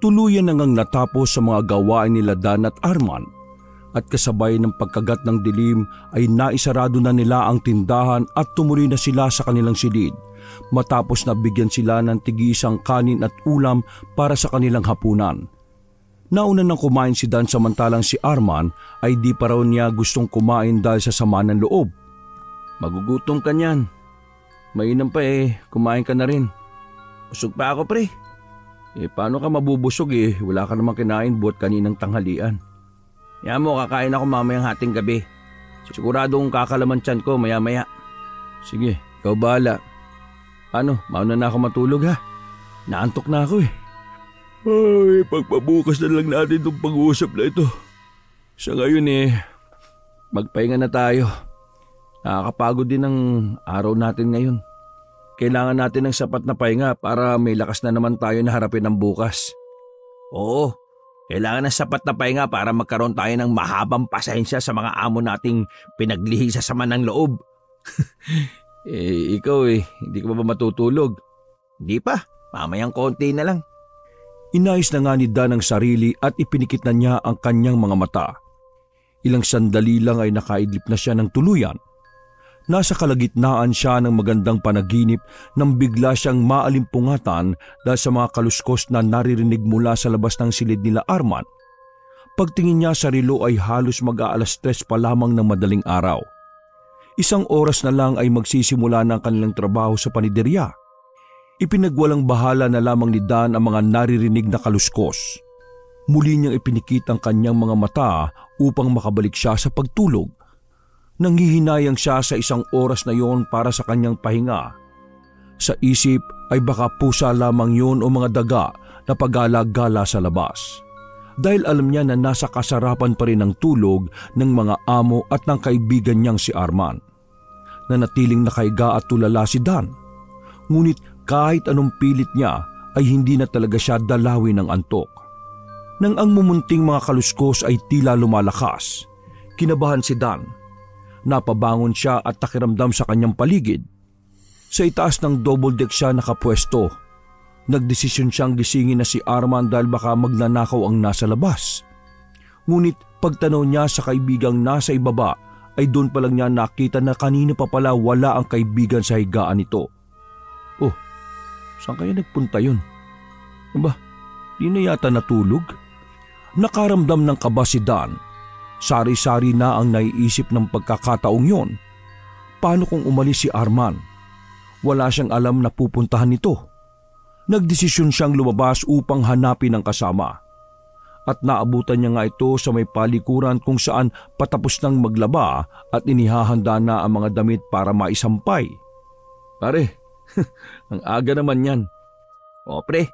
Tuluyan na ngang natapos sa mga gawain nila Dan at Arman at kasabay ng pagkagat ng dilim ay naisarado na nila ang tindahan at tumuloy na sila sa kanilang silid matapos na bigyan sila ng tig-isang kanin at ulam para sa kanilang hapunan. Nauna nang kumain si Dan samantalang si Arman ay di pa raw niya gustong kumain dahil sa sama ng loob. Magugutom ka niyan. Mainam pa kumain ka na rin. Busog pa ako pre. Paano ka mabubusog wala ka namang kinain buhat kaninang tanghalian. Yan mo, kakain ako mamayang hating gabi. Siguradong kakalaman tiyan ko maya-maya. Sige, ikaw bahala. Ano, mauna na ako matulog ha. Naantok na ako Ay, pagpabukas na lang natin itong pag-uusap na ito. Sa ngayon magpahinga na tayo. Nakakapagod din ang araw natin ngayon. Kailangan natin ng sapat na pahinga para may lakas na naman tayo na harapin ang bukas. Oo, kailangan ng sapat na pahinga para magkaroon tayo ng mahabang pasensya sa mga amo nating pinaglihi sa sama ng loob. Ikaw hindi ka ba matutulog? Hindi pa, mamayang konti na lang. Inayos na nga ni Dan ang sarili at ipinikit na niya ang kanyang mga mata. Ilang sandali lang ay nakaidlip na siya ng tuluyan. Nasa kalagitnaan siya ng magandang panaginip nang bigla siyang maalimpungatan dahil sa mga kaluskos na naririnig mula sa labas ng silid nila Arman. Pagtingin niya sa relo ay halos mag-aalas 3 pa lamang ng madaling araw. Isang oras na lang ay magsisimula ng kanilang trabaho sa paniderya. Ipinagwalang bahala na lamang ni Dan ang mga naririnig na kaluskos. Muli niyang ipinikit ang kanyang mga mata upang makabalik siya sa pagtulog. Nanghihinayang siya sa isang oras na yon para sa kanyang pahinga. Sa isip ay baka pusa lamang yon o mga daga na pag-alagala sa labas. Dahil alam niya na nasa kasarapan pa rin ang tulog ng mga amo at ng kaibigan niyang si Arman. Nanatiling nakaiga at tulala si Dan. Ngunit kahit anong pilit niya ay hindi na talaga siya dalawin ng antok. Nang ang mumunting mga kaluskos ay tila lumalakas, kinabahan si Dan. Napabangon siya at nakiramdam sa kanyang paligid. Sa itaas ng double deck siya nakapwesto. Nagdesisyon siyang gisingin na si Arman dahil baka magnanakaw ang nasa labas. Ngunit pagtanaw niya sa kaibigang nasa ibaba ay doon pa lang niya nakita na kanina pa pala wala ang kaibigan sa higaan nito. Oh, saan kaya nagpunta yun? Aba, di na yata natulog? Nakaramdam ng kaba si Dan. Sari-sari na ang naiisip ng pagkakataong yon. Paano kung umalis si Arman? Wala siyang alam na pupuntahan nito. Nagdesisyon siyang lumabas upang hanapin ang kasama. At naabutan niya nga ito sa may palikuran kung saan patapos nang maglaba at inihahanda na ang mga damit para maisampay. Pare, ang aga naman yan. O pre,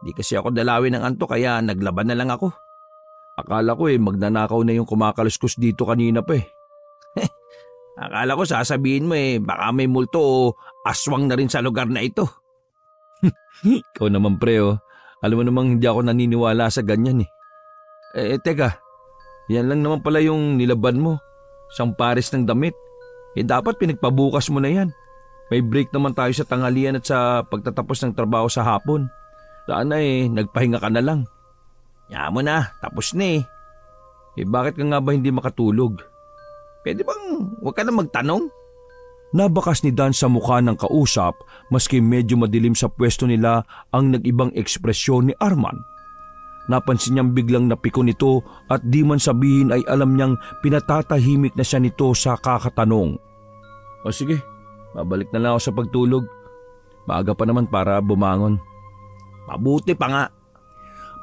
di kasi ako dalawin ng anto kaya naglaban na lang ako. Akala ko magnanakaw na yung kumakaluskos dito kanina pa eh. Akala ko sasabihin mo baka may multo o aswang na rin sa lugar na ito. Ikaw naman pre Alam mo namang hindi ako naniniwala sa ganyan eh. Teka, yan lang naman pala yung nilaban mo. Isang pares ng damit. Dapat pinagpabukas mo na yan. May break naman tayo sa tanghalian at sa pagtatapos ng trabaho sa hapon. Sana nagpahinga ka na lang. Yaman mo na, tapos na bakit ka nga ba hindi makatulog? Pwede bang huwag ka na magtanong? Nabakas ni Dan sa mukha ng kausap maski medyo madilim sa pwesto nila ang nag-ibang ekspresyon ni Arman. Napansin niyang biglang napiko nito at di man sabihin ay alam niyang pinatatahimik na siya nito sa kakatanong. O sige, babalik na lang ako sa pagtulog. Maaga pa naman para bumangon. Mabuti pa nga.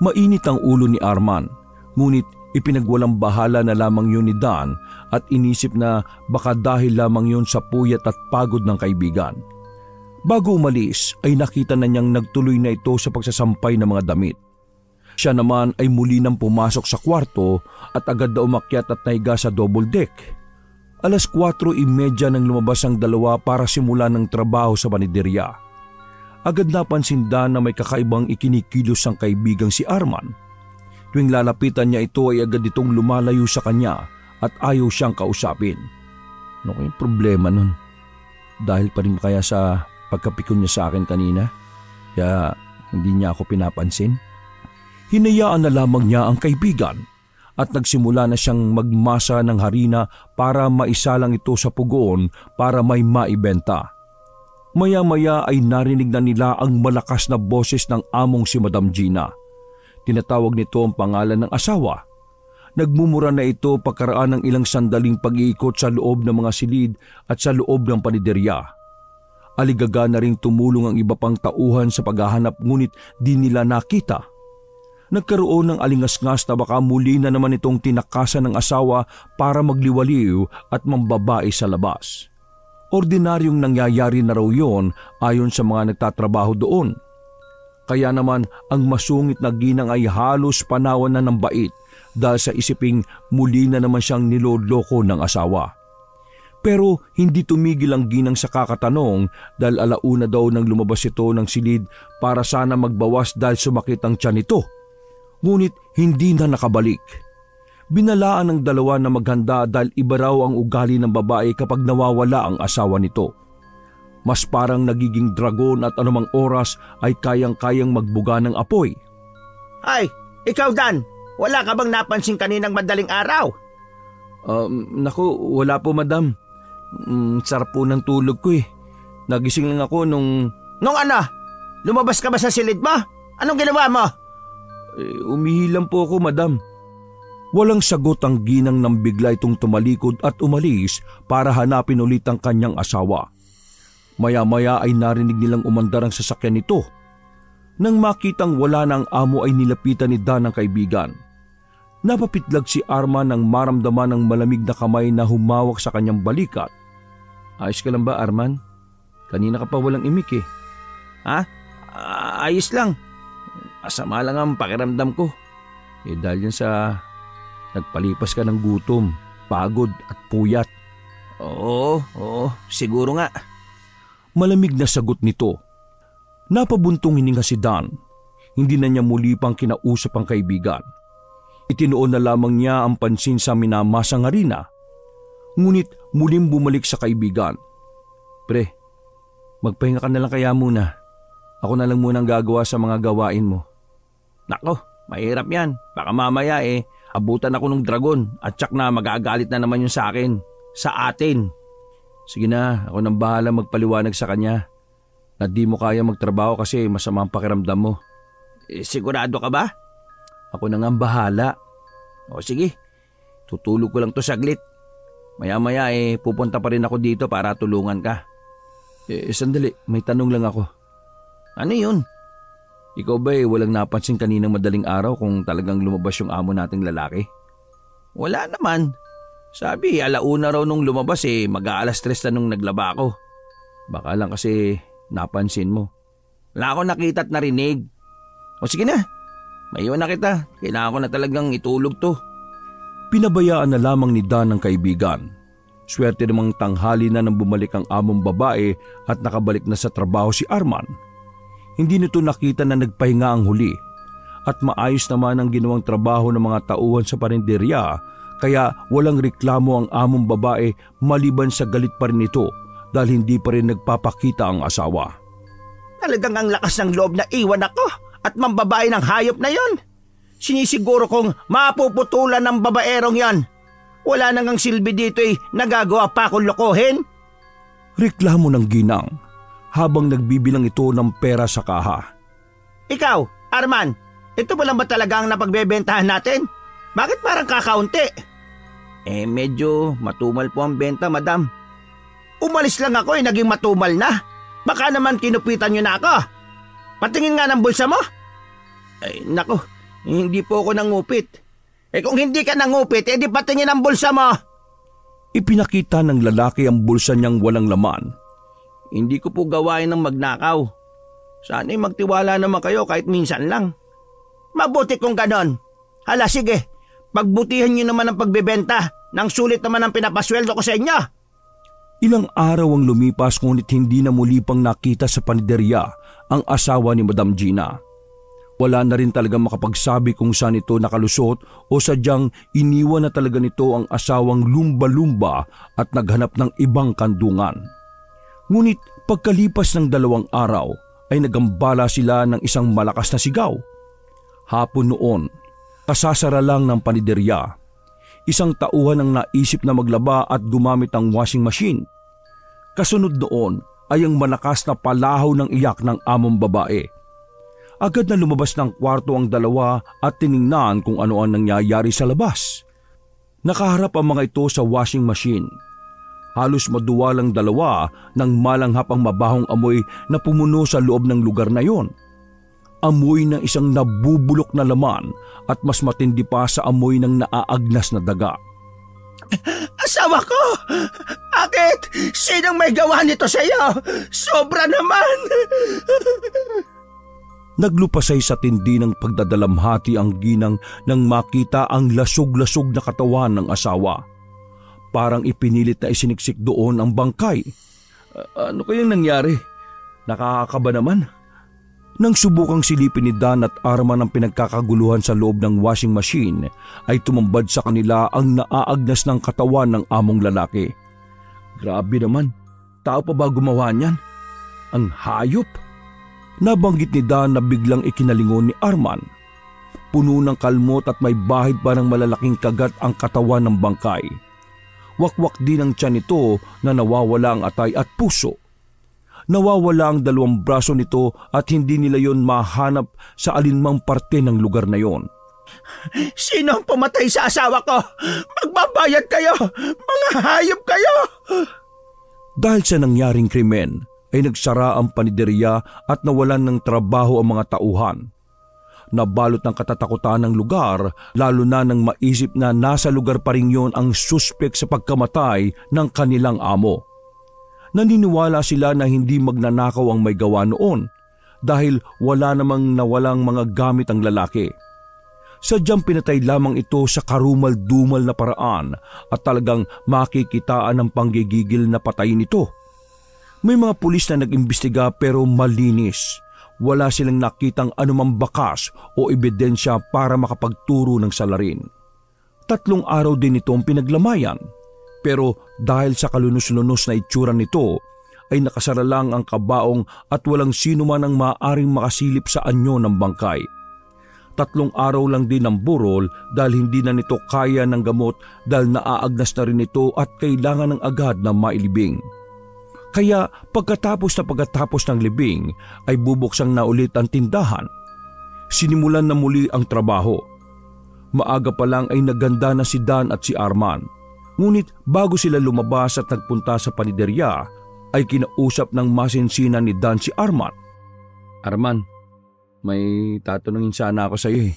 Mainit ang ulo ni Arman, ngunit ipinagwalang bahala na lamang yun ni Dan at inisip na baka dahil lamang yun sa puyat at pagod ng kaibigan. Bago umalis ay nakita na niyang nagtuloy na ito sa pagsasampay ng mga damit. Siya naman ay muli nang pumasok sa kwarto at agad na umakyat at nahiga sa double deck. 4:30 nang lumabas ang dalawa para simulan ng trabaho sa paniderya. Agad napansin Dan na may kakaibang ikinikilos ang kaibigang si Arman. Tuwing lalapitan niya ito ay agad itong lumalayo sa kanya at ayaw siyang kausapin. Ano kayong problema nun? Dahil pa rin kaya sa pagkapikon niya sa akin kanina? Kaya hindi niya ako pinapansin? Hinayaan na lamang niya ang kaibigan at nagsimula na siyang magmasa ng harina para maisalang ito sa pugoon para may maibenta. Maya-maya ay narinig na nila ang malakas na boses ng among si Madam Gina. Tinatawag nito ang pangalan ng asawa. Nagmumura na ito pagkaraan ng ilang sandaling pag-iikot sa loob ng mga silid at sa loob ng paniderya. Aligaga na ring tumulong ang iba pang tauhan sa paghahanap ngunit di nila nakita. Nagkaroon ng alingasngas na baka muli na naman itong tinakasan ng asawa para magliwaliw at mambabae sa labas. Ordinaryong nangyayari na raw yun ayon sa mga nagtatrabaho doon. Kaya naman ang masungit na ginang ay halos panawan na ng bait dahil sa isiping muli na naman siyang niloloko ng asawa. Pero hindi tumigil ang ginang sa kakatanong dahil alauna daw nang lumabas ito ng silid para sana magbawas dahil sumakit ang tiyan nito. Ngunit hindi na nakabalik. Binalaan ng dalawa na maghanda dahil iba raw ang ugali ng babae kapag nawawala ang asawa nito. Mas parang nagiging dragon at anumang oras ay kayang-kayang magbuga ng apoy. Ay, ikaw Dan, wala ka bang napansin kaninang madaling araw? Naku, wala po madam. Sarap po ng tulog ko Nagising lang ako nung... Nung ano? Lumabas ka ba sa silid mo? Anong ginawa mo? Umihi lang po ako madam. Walang sagot ang ginang nang bigla itong tumalikod at umalis para hanapin ulit ang kanyang asawa. Maya-maya ay narinig nilang umandar ang sasakyan nito. Nang makitang wala na ang amo ay nilapitan ni Dan ang kaibigan. Napapitlag si Arman nang maramdaman ng malamig na kamay na humawak sa kanyang balikat. Ayos ka lang ba Arman? Kanina ka pa walang imik Ha? Ayos lang. Masama lang ang pakiramdam ko. Dahil yan sa... nagpalipas ka ng gutom, pagod at puyat. Oo, siguro nga. Malamig na sagot nito. Napabuntong hininga si Dan. Hindi na niya muli pang kinausap ang kaibigan. Itinoon na lamang niya ang pansin sa minamasang harina. Ngunit muling bumalik sa kaibigan. Pre, magpahinga ka na lang kaya muna. Ako na lang muna ang gagawa sa mga gawain mo. Nako, mahirap yan. Baka mamaya abutan ako ng dragon at tsak na magagalit na naman yun sa akin. Sa atin. Sige na, ako nang bahala magpaliwanag sa kanya. Na di mo kaya magtrabaho kasi masama ang pakiramdam mo. Sigurado ka ba? Ako na nga ang bahala. O sige, tutulog ko lang to saglit. Maya-maya pupunta pa rin ako dito para tulungan ka. Sandali, may tanong lang ako. Ano yun? Ikaw ba walang napansin kaninang madaling araw kung talagang lumabas yung amo nating lalaki? Wala naman. Sabi, 1:00 raw nung lumabas mag-3 na nung naglaba ako. Baka lang kasi napansin mo. Wala ako nakita at narinig. O sige na, maiwan na kita. Kailangan ko na talagang itulog to. Pinabayaan na lamang ni Dan ng kaibigan. Swerte namang tanghali na nang bumalik ang among babae at nakabalik na sa trabaho si Arman. Hindi nito nakita na nagpahinga ang huli at maayos naman ang ginawang trabaho ng mga tauhan sa parinderya kaya walang reklamo ang among babae maliban sa galit pa rin ito dahil hindi pa rin nagpapakita ang asawa. Talagang ang lakas ng loob na iwan ako at mambabae ng hayop na yon. Sinisiguro kong mapuputulan ng babaerong yan. Wala nang ang silbi dito nagagawa pa akong lokohin. Reklamo ng ginang habang nagbibilang ito ng pera sa kaha. Ikaw, Arman, ito ba lang ba talaga ang napagbebentahan natin? Bakit parang kakaunti? Medyo matumal po ang benta, madam. Umalis lang ako naging matumal na. Baka naman kinupitan nyo na ako. Patingin nga ng bulsa mo. Nako, hindi po ako nangupit. Kung hindi ka nangupit, di patingin ang bulsa mo. Ipinakita ng lalaki ang bulsa niyang walang laman. Hindi ko po gawain ng magnakaw. Sana'y magtiwala naman kayo kahit minsan lang. Mabuti kung ganon. Hala sige, pagbutihan nyo naman ang pagbebenta. Nang sulit naman ang pinapasweldo ko sa inyo. Ilang araw ang lumipas ngunit hindi na muli pang nakita sa paniderya ang asawa ni Madam Gina. Wala na rin talaga makapagsabi kung saan ito nakalusot o sadyang iniwan na talaga nito ang asawang lumba-lumba at naghanap ng ibang kandungan. Ngunit pagkalipas ng 2 araw ay nagambala sila ng isang malakas na sigaw. Hapon noon, kasasara lang ng paniderya. Isang tauhan ang naisip na maglaba at gumamit ng washing machine. Kasunod noon ay ang malakas na palahaw ng iyak ng among babae. Agad na lumabas ng kwarto ang dalawa at tiningnan kung ano ang nangyayari sa labas. Nakaharap ang mga ito sa washing machine. Halos maduwalang dalawa nang malanghap ang mabahong amoy na pumuno sa loob ng lugar na yon. Amoy ng isang nabubulok na laman at mas matindi pa sa amoy ng naaagnas na daga. Asawa ko! Akit! Sinong may gawa nito sa iyo? Sobra naman! Naglupasay sa tindi ng pagdadalamhati ang ginang nang makita ang lasog-lasog na katawan ng asawa. Parang ipinilit na isiniksik doon ang bangkay. Ano kayang nangyari? Nakakakaba naman. Nang subukang silipin ni Dan at Arman ang pinagkakaguluhan sa loob ng washing machine, ay tumambad sa kanila ang naaagnas ng katawan ng among lalaki. Grabe naman, tao pa ba gumawa niyan? Ang hayop! Nabanggit ni Dan na biglang ikinalingon ni Arman. Puno ng kalmot at may bahid pa ng malalaking kagat ang katawan ng bangkay. Wakwak din ang tiyan nito na nawawala ang atay at puso. Nawawala ang 2 braso nito at hindi nila yon mahanap sa alinmang parte ng lugar na yon. Sino ang pumatay sa asawa ko? Magbabayad kayo! Mga hayop kayo! Dahil sa nangyaring krimen, ay nagsara ang paniderya at nawalan ng trabaho ang mga tauhan. Nabalot ng katatakutan ng lugar lalo na nang maisip na nasa lugar pa rin yon ang suspek sa pagkamatay ng kanilang amo. Naniniwala sila na hindi magnanakaw ang may gawa noon dahil wala namang nawalang mga gamit ang lalaki. Sadyang pinatay lamang ito sa karumal-dumal na paraan at talagang makikitaan ng panggigigil na patayin ito. May mga pulis na nag-imbestiga pero malinis. wala silang nakitang anumang bakas o ebidensya para makapagturo ng salarin. 3 araw din itong pinaglamayan, pero dahil sa kalunos-lunos na itsura nito ay nakasara lang ang kabaong at walang sino man ang maaaring makasilip sa anyo ng bangkay. 3 araw lang din ang burol dahil hindi na nito kaya ng gamot dahil naaagnas na rin ito at kailangan ng agad na mailibing. Kaya pagkatapos ng libing ay bubuksang na ulit ang tindahan. Sinimulan na muli ang trabaho. Maaga pa lang ay naganda na si Dan at si Arman. Ngunit bago sila lumabas at nagpunta sa paniderya ay kinausap ng masinsinan ni Dan si Arman. Arman, may tatanungin sana ako sa iyo eh.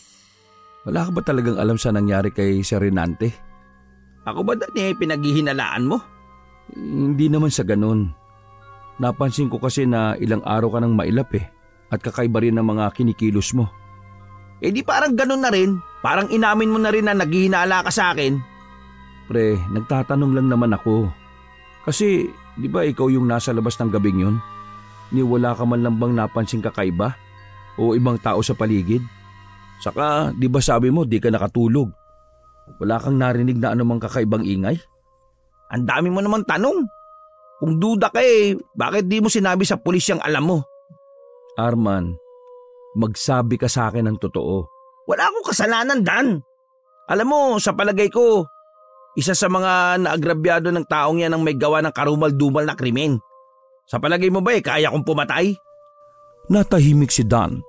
Wala ka ba talagang alam sa nangyari kay Sir Renante? Ako ba dati pinaghihinalaan mo? Hindi naman sa ganun. Napansin ko kasi na ilang araw ka nang mailap eh at kakaiba rin ng mga kinikilos mo. Eh di parang ganun na rin. Parang inamin mo na rin na naghihinala ka sa akin. Pre, nagtatanong lang naman ako. Kasi di ba ikaw yung nasa labas ng gabing yun? Ni wala ka man lang bang napansin kakaiba? O ibang tao sa paligid? Saka di ba sabi mo di ka nakatulog? Wala kang narinig na anumang kakaibang ingay? Ang dami mo naman tanong. Kung duda ka eh, bakit di mo sinabi sa pulis yung alam mo? Arman, magsabi ka sa akin ng totoo. Wala akong kasalanan, Dan. Alam mo, sa palagay ko, isa sa mga naagrabyado ng taong yan ang may gawa ng karumal-dumal na krimen. Sa palagay mo ba kaya kong pumatay? Natahimik si Dan.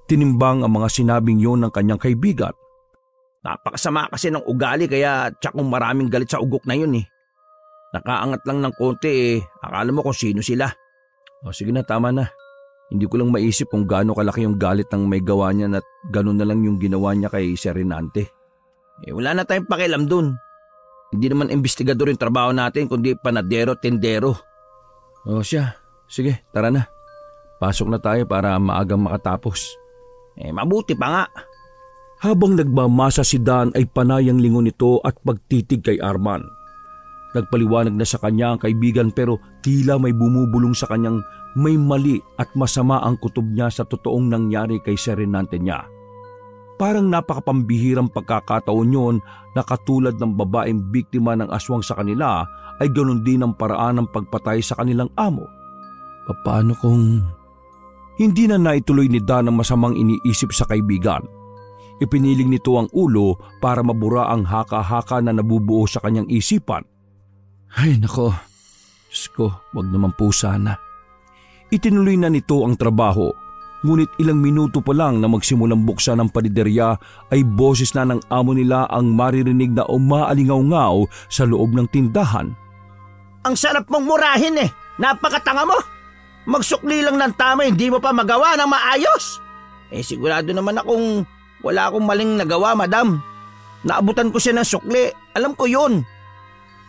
Tinimbang ang mga sinabing yon ng kanyang kaibigan. Napakasama kasi ng ugali kaya tsakong maraming galit sa ugok na yun eh. Nakaangat lang ng konti akala mo kung sino sila. O sige na, tama na. Hindi ko lang maisip kung gaano kalaki yung galit ng may gawa niya at gano'n na lang yung ginawa niya kay Sir Renante. Wala na tayong pakialam dun. Hindi naman investigador yung trabaho natin kundi panadero, tendero. O siya, sige tara na. Pasok na tayo para maagang makatapos. Mabuti pa nga. Habang nagmamasa si Dan ay panayang lingon nito at pagtitig kay Arman. Nagpaliwanag na sa kanya ang kaibigan pero tila may bumubulong sa kanyang may mali at masama ang kutob niya sa totoong nangyari kay Sir Renante niya. Parang napakapambihirang pagkakataon yon na katulad ng babaeng biktima ng aswang sa kanila ay ganoon din ang paraan ng pagpatay sa kanilang amo. Paano kung... Hindi na naituloy ni Dan ang masamang iniisip sa kaibigan. Ipiniling nito ang ulo para mabura ang haka-haka na nabubuo sa kanyang isipan. Ay nako, Diyos ko, wag naman po sana. Itinuloy na nito ang trabaho, ngunit ilang minuto pa lang na magsimulang buksan ng paniderya ay boses na ng amo nila ang maririnig na umaalingaw-ngaw sa loob ng tindahan. Ang sarap mong murahin napakatanga mo. Magsukli lang ng tama hindi mo pa magawa ng maayos. Sigurado naman akong wala akong maling nagawa, madam. Naabutan ko siya ng sukli, alam ko yun.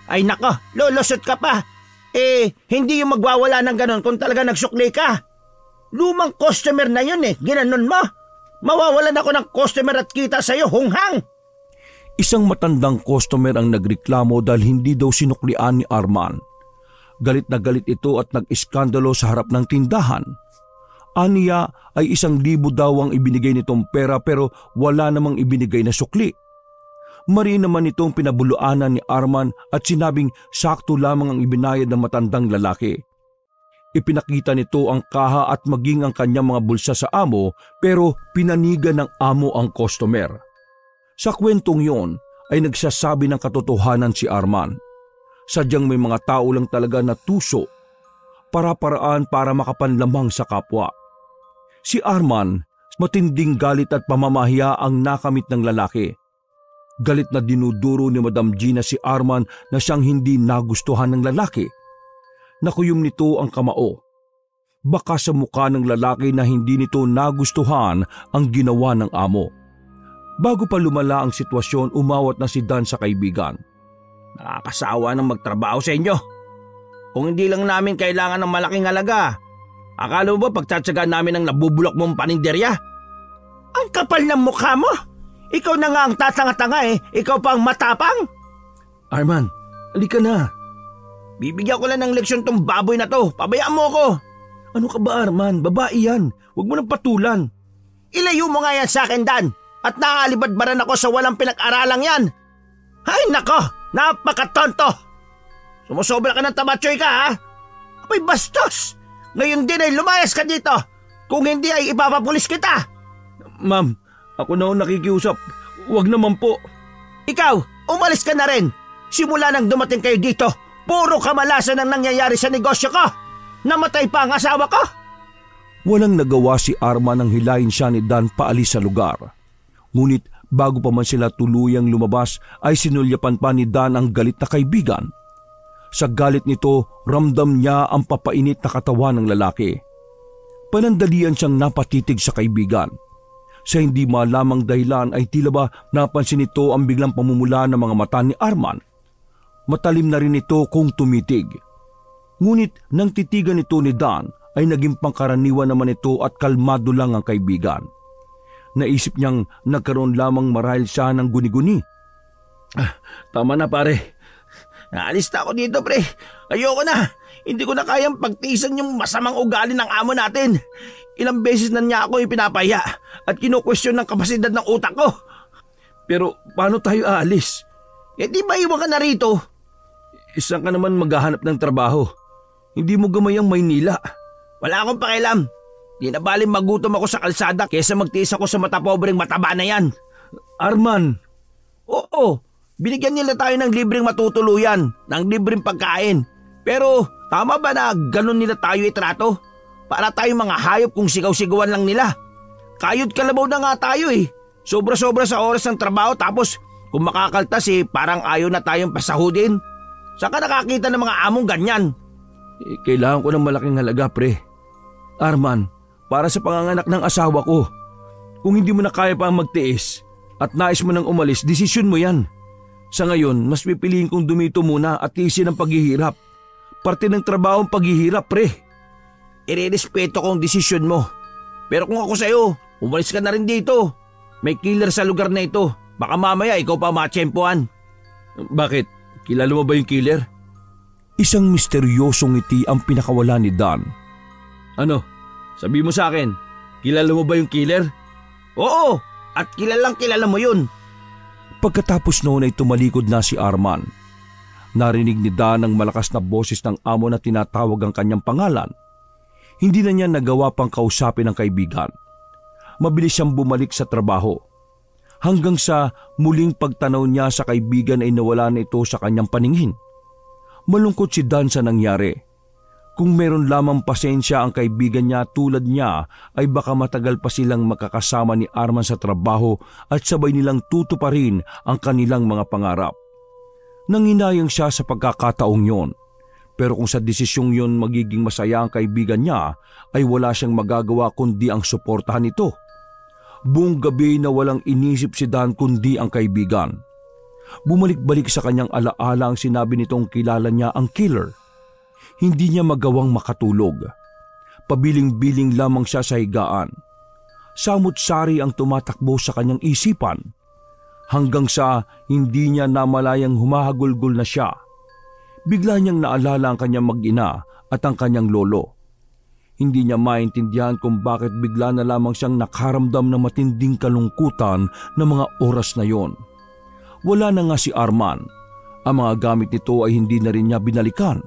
Ay nako, lulusot ka pa. Hindi yung magwawala ng ganon kung talaga nagsukli ka. Lumang customer na yun ginanon mo. Mawawalan ako ng customer at kita sa'yo, hunghang. Isang matandang customer ang nagreklamo dahil hindi daw sinuklian ni Arman. Galit na galit ito at nag-iskandalo sa harap ng tindahan. Aniya ay 1,000 daw ang ibinigay nitong pera pero wala namang ibinigay na sukli. Mari naman itong pinabuluanan ni Arman at sinabing sakto lamang ang ibinayad ng matandang lalaki. Ipinakita nito ang kaha at maging ang kanyang mga bulsa sa amo pero pinanigan ng amo ang customer. Sa kwentong yon ay nagsasabi ng katotohanan si Arman. Sadyang may mga tao lang talaga na tuso, para-paraan para makapanlamang sa kapwa. Si Arman, matinding galit at pamamahiya ang nakamit ng lalaki. Galit na dinuduro ni Madam Gina si Arman na siyang hindi nagustuhan ng lalaki. Nakuyom nito ang kamao. Baka sa mukha ng lalaki na hindi nito nagustuhan ang ginawa ng amo. Bago pa lumala ang sitwasyon, umawat na si Dan sa kaibigan. Nakakasawa ng magtrabaho sa inyo. Kung hindi lang namin kailangan ng malaking halaga, akala mo ba pagtsatsagaan namin ang nabubulok mong paninderya? Ang kapal ng mukha mo! Ikaw na nga ang tatanga-tanga ikaw pa ang matapang! Arman, halika na. Bibigyan ko lang ng leksyon tong baboy na to, pabayaan mo ako. Ano ka ba, Arman? Babae yan. Huwag mo nang patulan. Ilayo mo nga yan sa akin, Dan. At nakalibadbaran ako sa walang pinag-aralang yan. Ay nako, napakatonto. Sumusobra ka ng tamatsoy ka, ha? Abay bastos. Ngayon din ay lumayas ka dito. Kung hindi ay ipapapulis kita. Ma'am, ako na ang nakikiusap. Huwag naman po. Ikaw, umalis ka na rin. Simula nang dumating kayo dito, puro kamalasan ang nangyayari sa negosyo ko. Namatay pa ang asawa ko. Walang nagawa si Arman nang hilahin siya ni Dan paalis sa lugar. Ngunit bago pa man sila tuluyang lumabas ay sinulyapan pa ni Dan ang galit na kaibigan. Sa galit nito, ramdam niya ang papainit na katawan ng lalaki. Panandalian siyang napatitig sa kaibigan. Sa hindi malamang dahilan ay tila ba napansin nito ang biglang pamumula ng mga mata ni Arman. Matalim na rin ito kung tumitig. Ngunit nang titigan ito ni Dan ay naging pangkaraniwan naman ito at kalmado lang ang kaibigan. Naisip niyang nagkaroon lamang marahil siya ng guni-guni. Tama na pare. Naalis na ako dito pre. Ayoko na. Hindi ko na kayang pagtiisan yung masamang ugali ng amo natin. Ilang beses na niya ako ipinapahiya at kinukwestiyon ng kapasidad ng utak ko. Pero paano tayo aalis? Di ba iwan ka na rito? Isang ka naman maghahanap ng trabaho. Hindi mo gamayang Maynila. Wala akong pakialam. Di na baling magutom ako sa kalsada kesa magtiis ako sa matapobreng mataba na yan. Arman! Oo, binigyan nila tayo ng libreng matutuluyan, ng libreng pagkain. Pero tama ba na ganun nila tayo itrato? Para tayo mga hayop kung sigaw-sigawan lang nila. Kayod kalabaw na nga tayo eh. Sobra-sobra sa oras ng trabaho tapos kung makakaltas parang ayaw na tayong pasahudin. Saan ka nakakita ng mga among ganyan? Kailangan ko ng malaking halaga pre. Arman, para sa panganganak ng asawa ko. Kung hindi mo na kaya pa magtiis at nais mo nang umalis, desisyon mo yan. Sa ngayon, mas pipiliin kong dumito muna at tiisin ang paghihirap. Parte ng trabaho ang paghihirap, pre. Irerespeto ko ang desisyon mo. Pero kung ako sa'yo, umalis ka na rin dito. May killer sa lugar na ito. Baka mamaya ikaw pa matsyempohan. Bakit? Kilala mo ba yung killer? Isang misteryosong ngiti ang pinakawala ni Dan. Ano? Sabi mo sa akin, kilala mo ba yung killer? Oo, at kilalang kilala mo yun. Pagkatapos noon ay tumalikod na si Arman. Narinig ni Dan ang malakas na boses ng amo na tinatawag ang kanyang pangalan. Hindi na niya nagawa pang kausapin ang kaibigan. Mabilis siyang bumalik sa trabaho. Hanggang sa muling pagtanaw niya sa kaibigan ay nawala na ito sa kanyang paningin. Malungkot si Dan sa nangyari. Kung meron lamang pasensya ang kaibigan niya tulad niya ay baka matagal pa silang makakasama ni Arman sa trabaho at sabay nilang tutuparin ang kanilang mga pangarap. Nanginayang siya sa pagkakataong yon. Pero kung sa desisyong yon magiging masaya ang kaibigan niya ay wala siyang magagawa kundi ang suportahan ito. Buong gabi na walang inisip si Dan kundi ang kaibigan. Bumalik-balik sa kanyang alaala ang sinabi nitong kilala niya ang killer. Hindi niya magawang makatulog. Pabiling-biling lamang siya sa higaan. Samut-sari ang tumatakbo sa kanyang isipan. Hanggang sa hindi niya namalayang humahagulgol na siya. Bigla niyang naalala ang kanyang mag-ina at ang kanyang lolo. Hindi niya maintindihan kung bakit bigla na lamang siyang nakaramdam ng matinding kalungkutan ng mga oras na yon. Wala na nga si Arman. Ang mga gamit nito ay hindi na rin niya binalikan.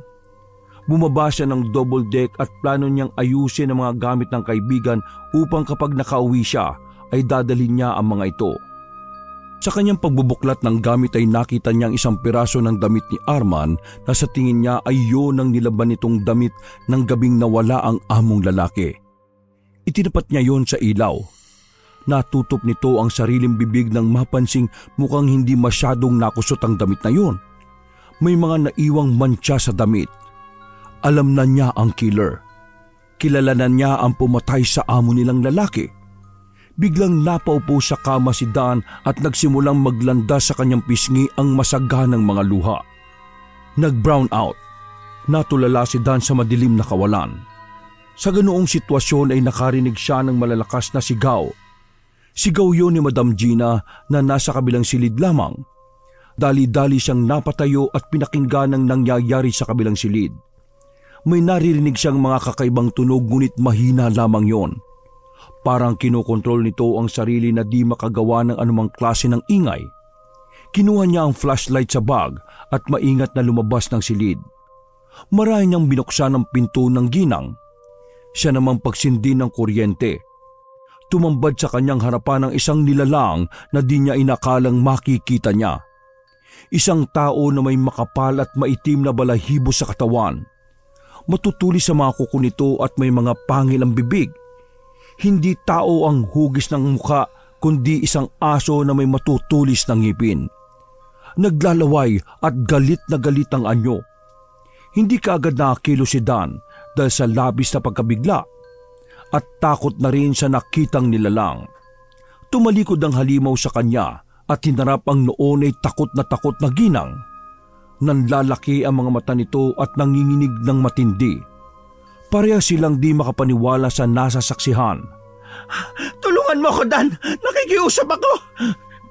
Bumaba siya ng double deck at plano niyang ayusin ang mga gamit ng kaibigan upang kapag nakauwi siya ay dadalhin niya ang mga ito. Sa kanyang pagbubuklat ng gamit ay nakita niyang isang piraso ng damit ni Arman na sa tingin niya ay yun ang nilaban nitong damit ng gabing nawala ang among lalaki. Itinapat niya yon sa ilaw. Natutop nito ang sariling bibig nang mapansing mukhang hindi masyadong nakusot ang damit na yon. May mga naiwang mantsa sa damit. Alam na niya ang killer. Kilala na niya ang pumatay sa amo nilang lalaki. Biglang napaupo sa kama si Dan at nagsimulang maglanda sa kanyang pisngi ang masaganang mga luha. Nag-brown out. Natulala si Dan sa madilim na kawalan. Sa ganoong sitwasyon ay nakarinig siya ng malalakas na sigaw. Sigaw yun ni Madam Gina na nasa kabilang silid lamang. Dali-dali siyang napatayo at pinakinggan ang nangyayari sa kabilang silid. may naririnig siyang mga kakaibang tunog ngunit mahina lamang yon. Parang kinokontrol nito ang sarili na di makagawa ng anumang klase ng ingay. Kinuha niya ang flashlight sa bag at maingat na lumabas ng silid. Marahil niyang binuksan ang pinto ng ginang. Siya namang pagsindi ng kuryente. Tumambad sa kanyang harapan ang isang nilalang na di niya inakalang makikita niya. Isang tao na may makapal at maitim na balahibo sa katawan. Matutulis sa mga kuko nito at may mga pangil ang bibig. Hindi tao ang hugis ng mukha kundi isang aso na may matutulis ng ngipin. Naglalaway at galit na galit ang anyo. Hindi kaagad nakakilo si Dan dahil sa labis na pagkabigla at takot na rin sa nakitang nilalang. Tumalikod ang halimaw sa kanya at hinarap ang noon ay takot na ginang. Nanlalaki ang mga mata nito at nanginginig ng matindi. Pareha silang di makapaniwala sa nasa saksihan. Tulungan mo ako, Dan! Nakikiusap ako!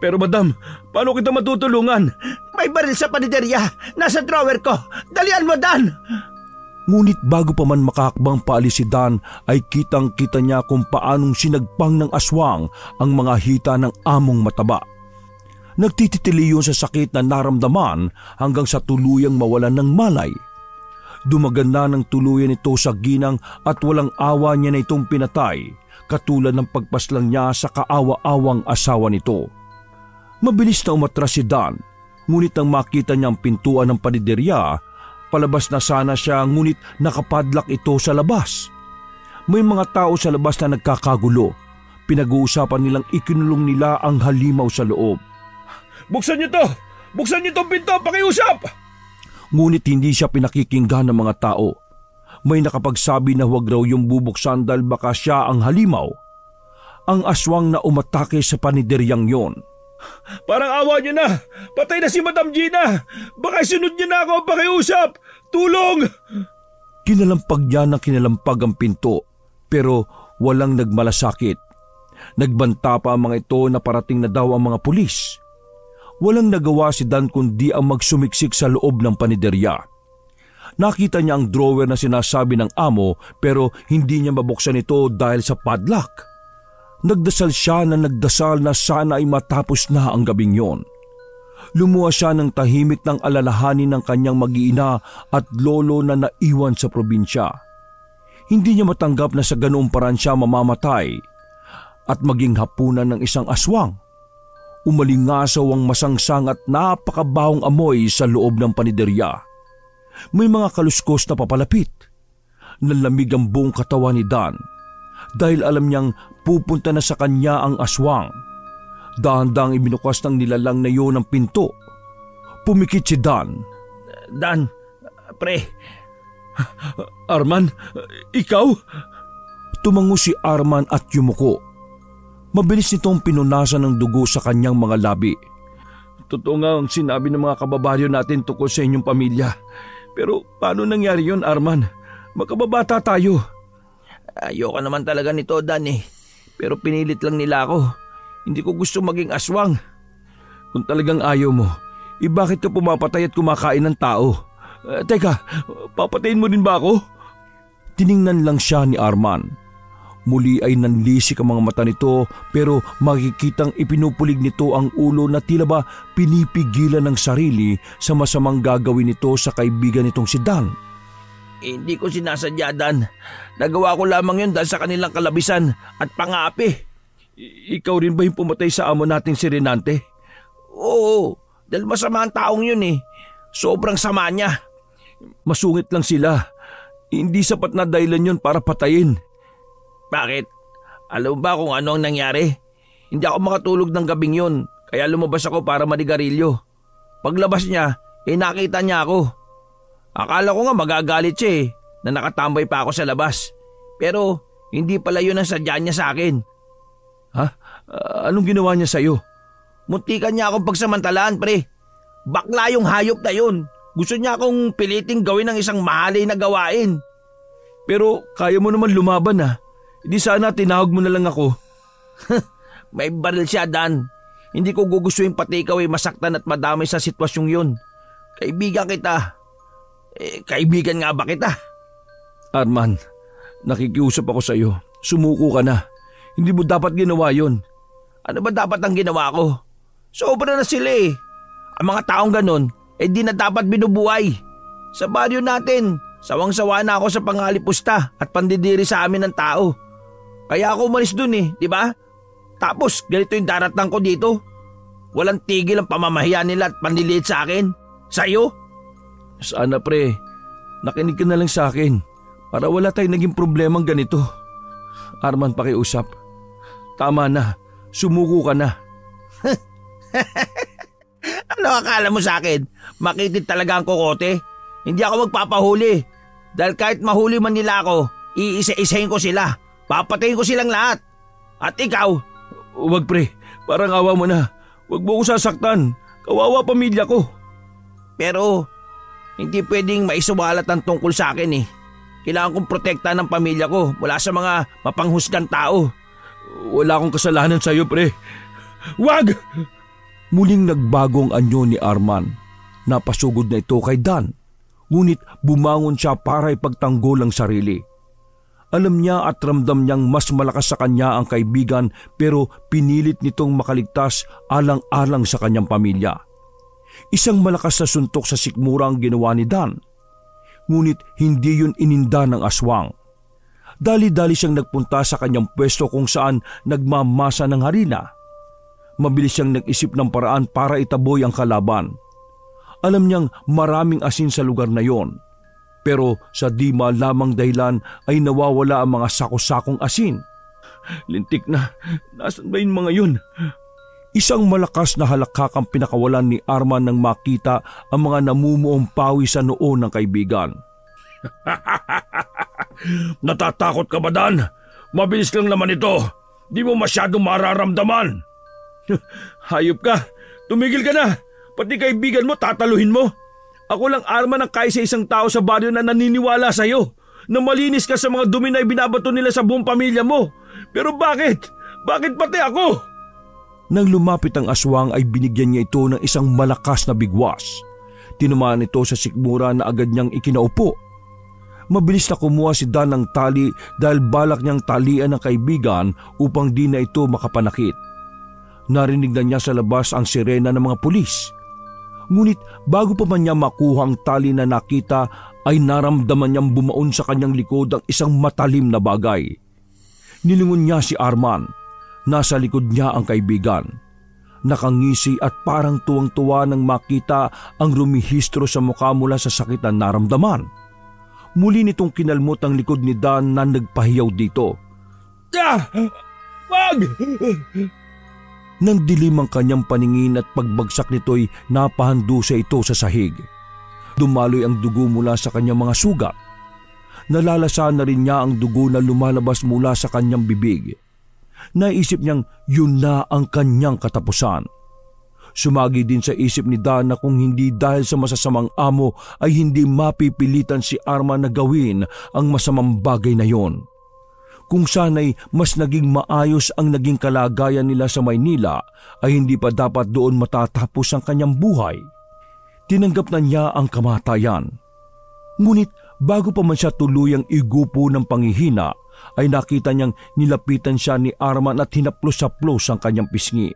Pero madam, paano kita matutulungan? May baril sa paniderya! Nasa drawer ko! Dalian mo, Dan! Ngunit bago pa man makahakbang paalis si Dan ay kitang-kita niya kung paanong sinagpang ng aswang ang mga hita ng among mataba. Nagtititili yun sa sakit na naramdaman hanggang sa tuluyang mawalan ng malay. Dumaganda ng tuluyan ito sa ginang at walang awa niya na itong pinatay, katulad ng pagpaslang niya sa kaawa-awang asawa nito. Mabilis na umatras si Dan, ngunit nang makita niya ang pintuan ng paniderya, palabas na sana siya ngunit nakapadlak ito sa labas. May mga tao sa labas na nagkakagulo. Pinag-uusapan nilang ikinulong nila ang halimaw sa loob. Buksan niyo to! Buksan niyo tong pinto! Pakiusap! Ngunit hindi siya pinakikinggan ng mga tao. May nakapagsabi na huwag raw yung bubuksan dahil baka siya ang halimaw. Ang aswang na umatake sa panideryang yon. Parang awa niyo na! Patay na si Madam Gina! Baka isunod niyo na ako! Pakiusap! Tulong! Kinalampag niya ng kinalampag ang pinto, pero walang nagmalasakit. Nagbanta pa ang mga ito na parating na daw ang mga pulis. Walang nagawa si Dan kundi ang magsumiksik sa loob ng paniderya. Nakita niya ang drawer na sinasabi ng amo pero hindi niya mabuksan ito dahil sa padlock. Nagdasal siya na nagdasal na sana ay matapos na ang gabing yon. Lumuha siya ng tahimik ng alalahanin ng kanyang mag-iina at lolo na naiwan sa probinsya. Hindi niya matanggap na sa ganoong paraan siya mamamatay at maging hapunan ng isang aswang. Umalingasaw ang masangsang at napakabahong amoy sa loob ng paniderya. May mga kaluskos na papalapit. Nalamig ang buong katawan ni Dan dahil alam niyang pupunta na sa kanya ang aswang. Dahan-dahang ibinukas ng nilalang na iyon ang pinto. Pumikit si Dan. Dan, pre. Arman, ikaw? Tumango si Arman at yumuko. Mabilis nitong pinunasan ng dugo sa kanyang mga labi. Totoo nga ang sinabi ng mga kababayo natin tungkol sa inyong pamilya. Pero paano nangyari yon, Arman? Magkababata tayo. Ayoko naman talaga nito, Dan eh. Pero pinilit lang nila ako. Hindi ko gusto maging aswang. Kung talagang ayaw mo, bakit ka pumapatay at kumakain ng tao? Teka, papatayin mo din ba ako? Tiningnan lang siya ni Arman. Muli ay nanlisik ang mga mata nito pero makikitang ipinupulig nito ang ulo na tila ba pinipigilan ng sarili sa masamang gagawin nito sa kaibigan nitong si Dan. Hindi ko sinasadya, Dan. Nagawa ko lamang yun dahil sa kanilang kalabisan at pangapi. Ikaw rin ba yung pumatay sa amo nating si Renante? Oo, dahil masama ang taong yun eh. Sobrang sama niya. Masungit lang sila. Hindi sapat na dahilan yun para patayin. Bakit? Alam mo ba kung ano ang nangyari? Hindi ako makatulog ng gabing yun, kaya lumabas ako para manigarilyo. Paglabas niya, nakita niya ako. Akala ko nga magagalit siya na nakatambay pa ako sa labas. Pero hindi pala yun ang sadya niya sa akin. Ha? Anong ginawa niya sa'yo? Muntikan niya akong pagsamantalaan, pre. Bakla yung hayop na yun. Gusto niya akong piliting gawin ng isang mahalay na gawain. Pero kaya mo naman lumaban ah. Hindi sana tinawag mo na lang ako. May baril siya, Dan. Hindi ko gugustuhin pati ikaw ay masaktan at madamay sa sitwasyong yun. Kaibigan kita. Kaibigan nga ba kita? Arman, nakikiusap ako sa iyo. Sumuko ka na. Hindi mo dapat ginawa yon. Ano ba dapat ang ginawa ko? Sobra na sila eh. Ang mga taong ganon, di na dapat binubuhay. Sa baryo natin, sawang-sawa na ako sa pangalipusta at pandidiri sa amin ng tao. Kaya ako umalis dun eh, di ba? Tapos ganito yung daratang ko dito. Walang tigil ang pamamahiya nila at panliliit sa akin. Sa'yo? Sana pre, nakinig ka na lang sa akin para wala tayong naging problemang ganito. Arman, pakiusap. Tama na, sumuko ka na. Ano akala mo sa akin? Makitid talaga ang kokote? Hindi ako magpapahuli. Dahil kahit mahuli man nila ako, iisa-isahin ko sila. Papatayin ko silang lahat. At ikaw? Huwag pre, parang awa mo na. Huwag mo ko sasaktan. Kawawa pamilya ko. Pero hindi pwedeng maisuwalat ang tungkol sa akin eh. Kailangan kong protektahan ng pamilya ko mula sa mga mapanghusgang tao. Wala akong kasalanan sa iyo pre. Wag! Muling nagbagong anyo ni Arman. Napasugod na ito kay Dan. Ngunit bumangon siya para ipagtanggol ang sarili. Alam niya at ramdam niyang mas malakas sa kanya ang kaibigan pero pinilit nitong makaligtas alang-alang sa kanyang pamilya. Isang malakas na suntok sa sikmura ang ginawa ni Dan. Ngunit hindi yun ininda ng aswang. Dali-dali siyang nagpunta sa kanyang pwesto kung saan nagmamasa ng harina. Mabilis siyang nag-isip ng paraan para itaboy ang kalaban. Alam niyang maraming asin sa lugar na yon. Pero sa di malamang dahilan ay nawawala ang mga sako-sakong asin. Lintik na, nasan ba yung mga yun? Isang malakas na halakhak ang pinakawalan ni Arman nang makita ang mga namumuong pawi sa noo ng kaibigan. Natatakot ka ba, Dan? Mabilis lang naman ito. Di mo masyadong mararamdaman. Hayop ka. Tumigil ka na. Pati kaibigan mo tataluhin mo. Ako lang, Arman, ang kaya sa isang tao sa baryo na naniniwala sa'yo. Na malinis ka sa mga dumi na ibinabato nila sa buong pamilya mo. Pero bakit? Bakit pati ako? Nang lumapit ang aswang ay binigyan niya ito ng isang malakas na bigwas. Tinamaan ito sa sikmura na agad niyang ikinaupo. Mabilis na kumuha si Dan ng tali dahil balak niyang talian ng kaibigan upang di na ito makapanakit. Narinig na niya sa labas ang sirena ng mga pulis. Ngunit bago pa man niya makuha ang tali na nakita ay naramdaman niyang bumaon sa kanyang likod ang isang matalim na bagay. Nilingon niya si Arman. Nasa likod niya ang kaibigan. Nakangisi at parang tuwang-tuwa nang makita ang rumihistro sa mukha mula sa sakit na naramdaman. Muli nitong kinalmot ang likod ni Dan na nagpahiyaw dito. Wag! Nang dilim ang kanyang paningin at pagbagsak nito'y napahandusa ito sa sahig. Dumaloy ang dugo mula sa kanyang mga sugat. Nalalasa na rin niya ang dugo na lumalabas mula sa kanyang bibig. Naisip niyang yun na ang kanyang katapusan. Sumagi din sa isip ni Dan na kung hindi dahil sa masasamang amo ay hindi mapipilitan si Arman na gawin ang masamang bagay na yon. Kung sana'y mas naging maayos ang naging kalagayan nila sa Maynila ay hindi pa dapat doon matatapos ang kanyang buhay. Tinanggap na niya ang kamatayan. Ngunit bago pa man siya tuluyang igupo ng panghihina ay nakita niyang nilapitan siya ni Arman at hinaplos-haplos ang kanyang pisngi.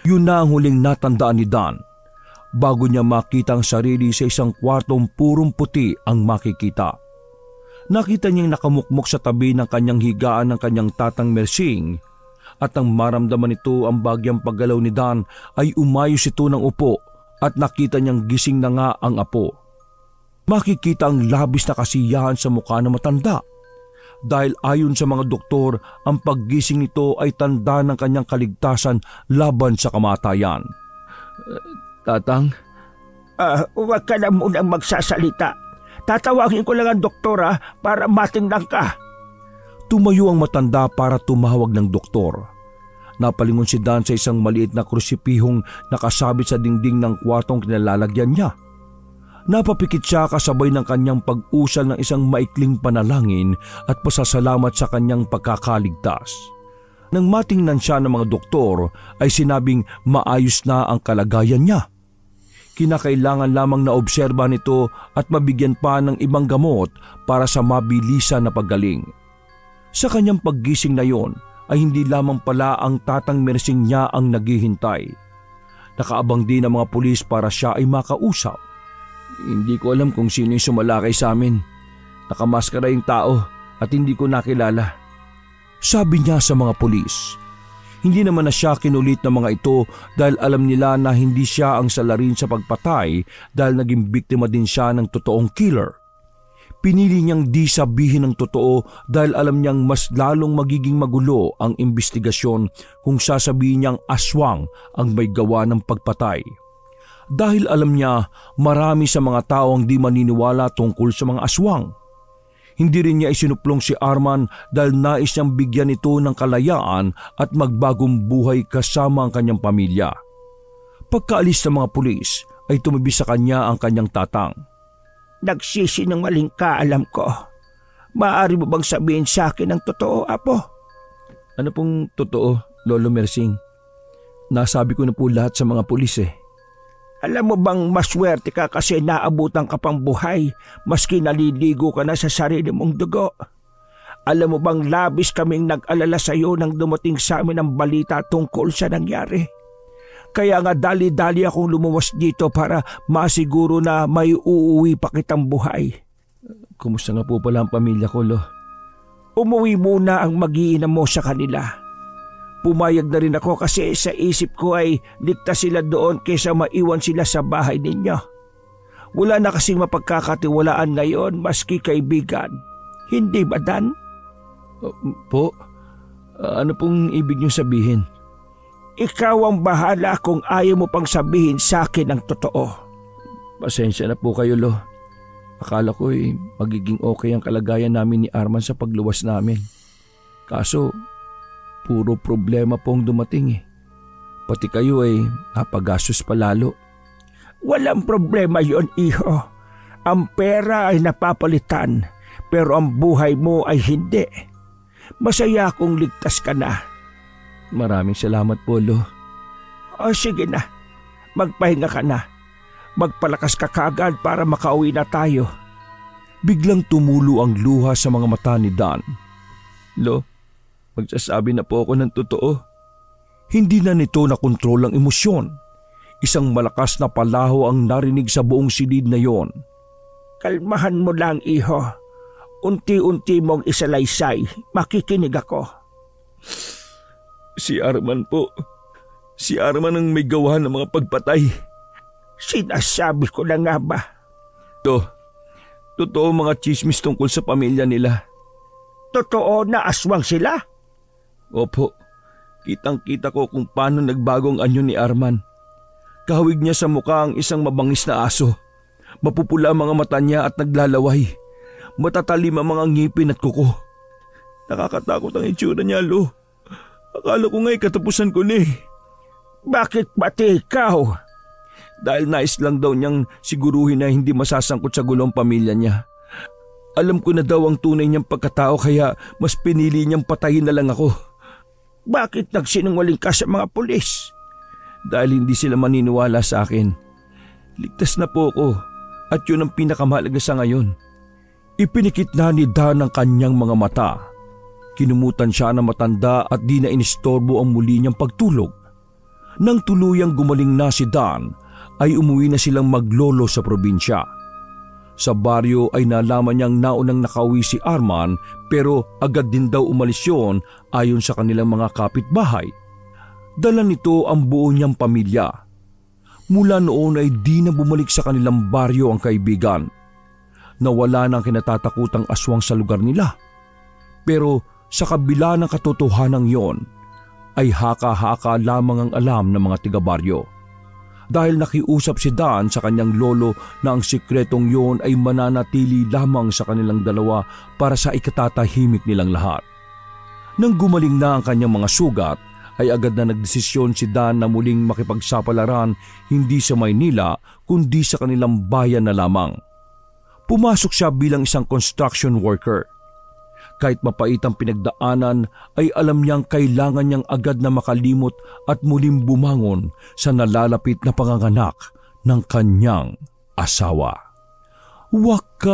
Yun na ang huling natandaan ni Dan. Bago niya makita ang sarili sa isang kwartong purong puti ang makikita. Nakita niyang nakamukmok sa tabi ng kanyang higaan ng kanyang tatang Mersing at ang maramdaman nito ang bagyang paggalaw ni Dan ay umayos ito ng upo at nakita niyang gising na nga ang apo. Makikita ang labis na kasiyahan sa mukha ng matanda dahil ayon sa mga doktor ang paggising nito ay tanda ng kanyang kaligtasan laban sa kamatayan. Tatang? Huwag ka na munang magsasalita. Tatawagin ko lang ang doktora para matingnan ka. Tumayo ang matanda para tumawag ng doktor. Napalingon si Dan sa isang maliit na krusipihong nakasabit sa dingding ng kwartong kinalalagyan niya. Napapikit siya kasabay ng kanyang pag-usal ng isang maikling panalangin at pasasalamat sa kanyang pagkakaligtas. Nang matingnan siya ng mga doktor ay sinabing maayos na ang kalagayan niya. kinakailangan lamang na obserbahan ito at mabigyan pa ng ibang gamot para sa mabilisan na paggaling. Sa kanyang paggising na yon ay hindi lamang pala ang tatang Mersing niya ang naghihintay. Nakaabang din ang mga pulis para siya ay makausap. Hindi ko alam kung sino yung sumalakay sa amin. Nakamaskara yung tao at hindi ko nakilala, sabi niya sa mga pulis. Hindi naman na siya kinulit ng mga ito dahil alam nila na hindi siya ang salarin sa pagpatay dahil naging biktima din siya ng totoong killer. Pinili niyang di sabihin ng totoo dahil alam niyang mas lalong magiging magulo ang investigasyon kung sasabihin niyang aswang ang may gawa ng pagpatay. Dahil alam niya marami sa mga tao ang di maniniwala tungkol sa mga aswang. Hindi rin niya isinuplong si Arman dahil nais niyang bigyan ito ng kalayaan at magbagong buhay kasama ang kanyang pamilya. Pagkaalis ng mga pulis ay tumabi sa kanya ang kanyang tatang. Nagsisinungaling ka, alam ko. Maaari mo bang sabihin sa akin ang totoo, Apo? Ano pong totoo, Lolo Mersing? Nasabi ko na po lahat sa mga pulis eh. Alam mo bang maswerte ka kasi naabutan ka pang buhay maski naliligo ka na sa sarili mong dugo? Alam mo bang labis kaming nag-alala sa iyo nang dumating sa amin ang balita tungkol sa nangyari? Kaya nga dali-dali akong lumuwas dito para masiguro na may uuwi pa kitang buhay. Kumusta nga po pala ang pamilya ko, Lo? Umuwi muna ang mag-iina mo sa kanila. Pumayag na rin ako kasi sa isip ko ay ligtas sila doon kaysa maiwan sila sa bahay ninyo. Wala na kasing mapagkakatiwalaan ngayon maski kaibigan. Hindi ba, Dan? Po? Ano pong ibig niyo sabihin? Ikaw ang bahala kung ayaw mo pang sabihin sa akin ang totoo. Pasensya na po kayo, Lo. Akala ko magiging okay ang kalagayan namin ni Arman sa pagluwas namin. Kaso, puro problema pong dumating eh. Pati kayo ay napagastos pa lalo. Walang problema yon, iho. Ang pera ay napapalitan, pero ang buhay mo ay hindi. Masaya kung ligtas ka na. Maraming salamat po, Lo. O sige na, magpahinga ka na. Magpalakas ka kagad para makauwi na tayo. Biglang tumulo ang luha sa mga mata ni Dan. Lo, magsasabi na po ako ng totoo. Hindi na nito nakontrol ang emosyon. Isang malakas na palaho ang narinig sa buong silid na yon. Kalmahan mo lang, iho. Unti-unti mong isalaysay. Makikinig ako. Si Arman po. Si Arman ang may gawa ng mga pagpatay. Sinasabi ko na nga ba? Totoo mga chismis tungkol sa pamilya nila. Totoo na aswang sila? Opo. Kitang-kita ko kung paano nagbago ang anyo ni Arman. Kahawig niya sa mukha ang isang mabangis na aso. Mapupula ang mga mata niya at naglalaway. Matatalim ang mga ngipin at kuko. Nakakatakot ang itsura niya, Lo. Akala ko nga'y katapusan ko na eh. Bakit pati ikaw? Dahil nais lang daw niyang siguruhin na hindi masasangkot sa gulong pamilya niya. Alam ko na daw ang tunay niyang pagkatao kaya mas pinili niyang patayin na lang ako. Bakit nagsinungaling ka sa mga pulis? Dahil hindi sila maniniwala sa akin. Ligtas na po ako at yun ang pinakamahalaga sa ngayon. Ipinikit na ni Dan ang kanyang mga mata. Kinumutan siya ng matanda at di na inistorbo ang muli niyang pagtulog. Nang tuluyang gumaling na si Dan, ay umuwi na silang maglolo sa probinsya. Sa baryo ay nalaman niyang naunang nakauwi si Arman pero agad din daw umalis yun ayon sa kanilang mga kapitbahay. Dala nito ang buo niyang pamilya. Mula noon ay di na bumalik sa kanilang baryo ang kaibigan. Nawala ng kinatatakutang aswang sa lugar nila. Pero sa kabila ng katotohanan yon, ay haka-haka lamang ang alam ng mga tiga-baryo. Dahil nakiusap si Dan sa kanyang lolo na ang sikretong yon ay mananatili lamang sa kanilang dalawa para sa ikatatahimik nilang lahat. Nang gumaling na ang kanyang mga sugat, ay agad na nagdesisyon si Dan na muling makipagsapalaran hindi sa Maynila kundi sa kanilang bayan na lamang. Pumasok siya bilang isang construction worker. Kahit mapait ang pinagdaanan ay alam niyang kailangan niyang agad na makalimot at muling bumangon sa nalalapit na panganganak ng kanyang asawa. Wakas!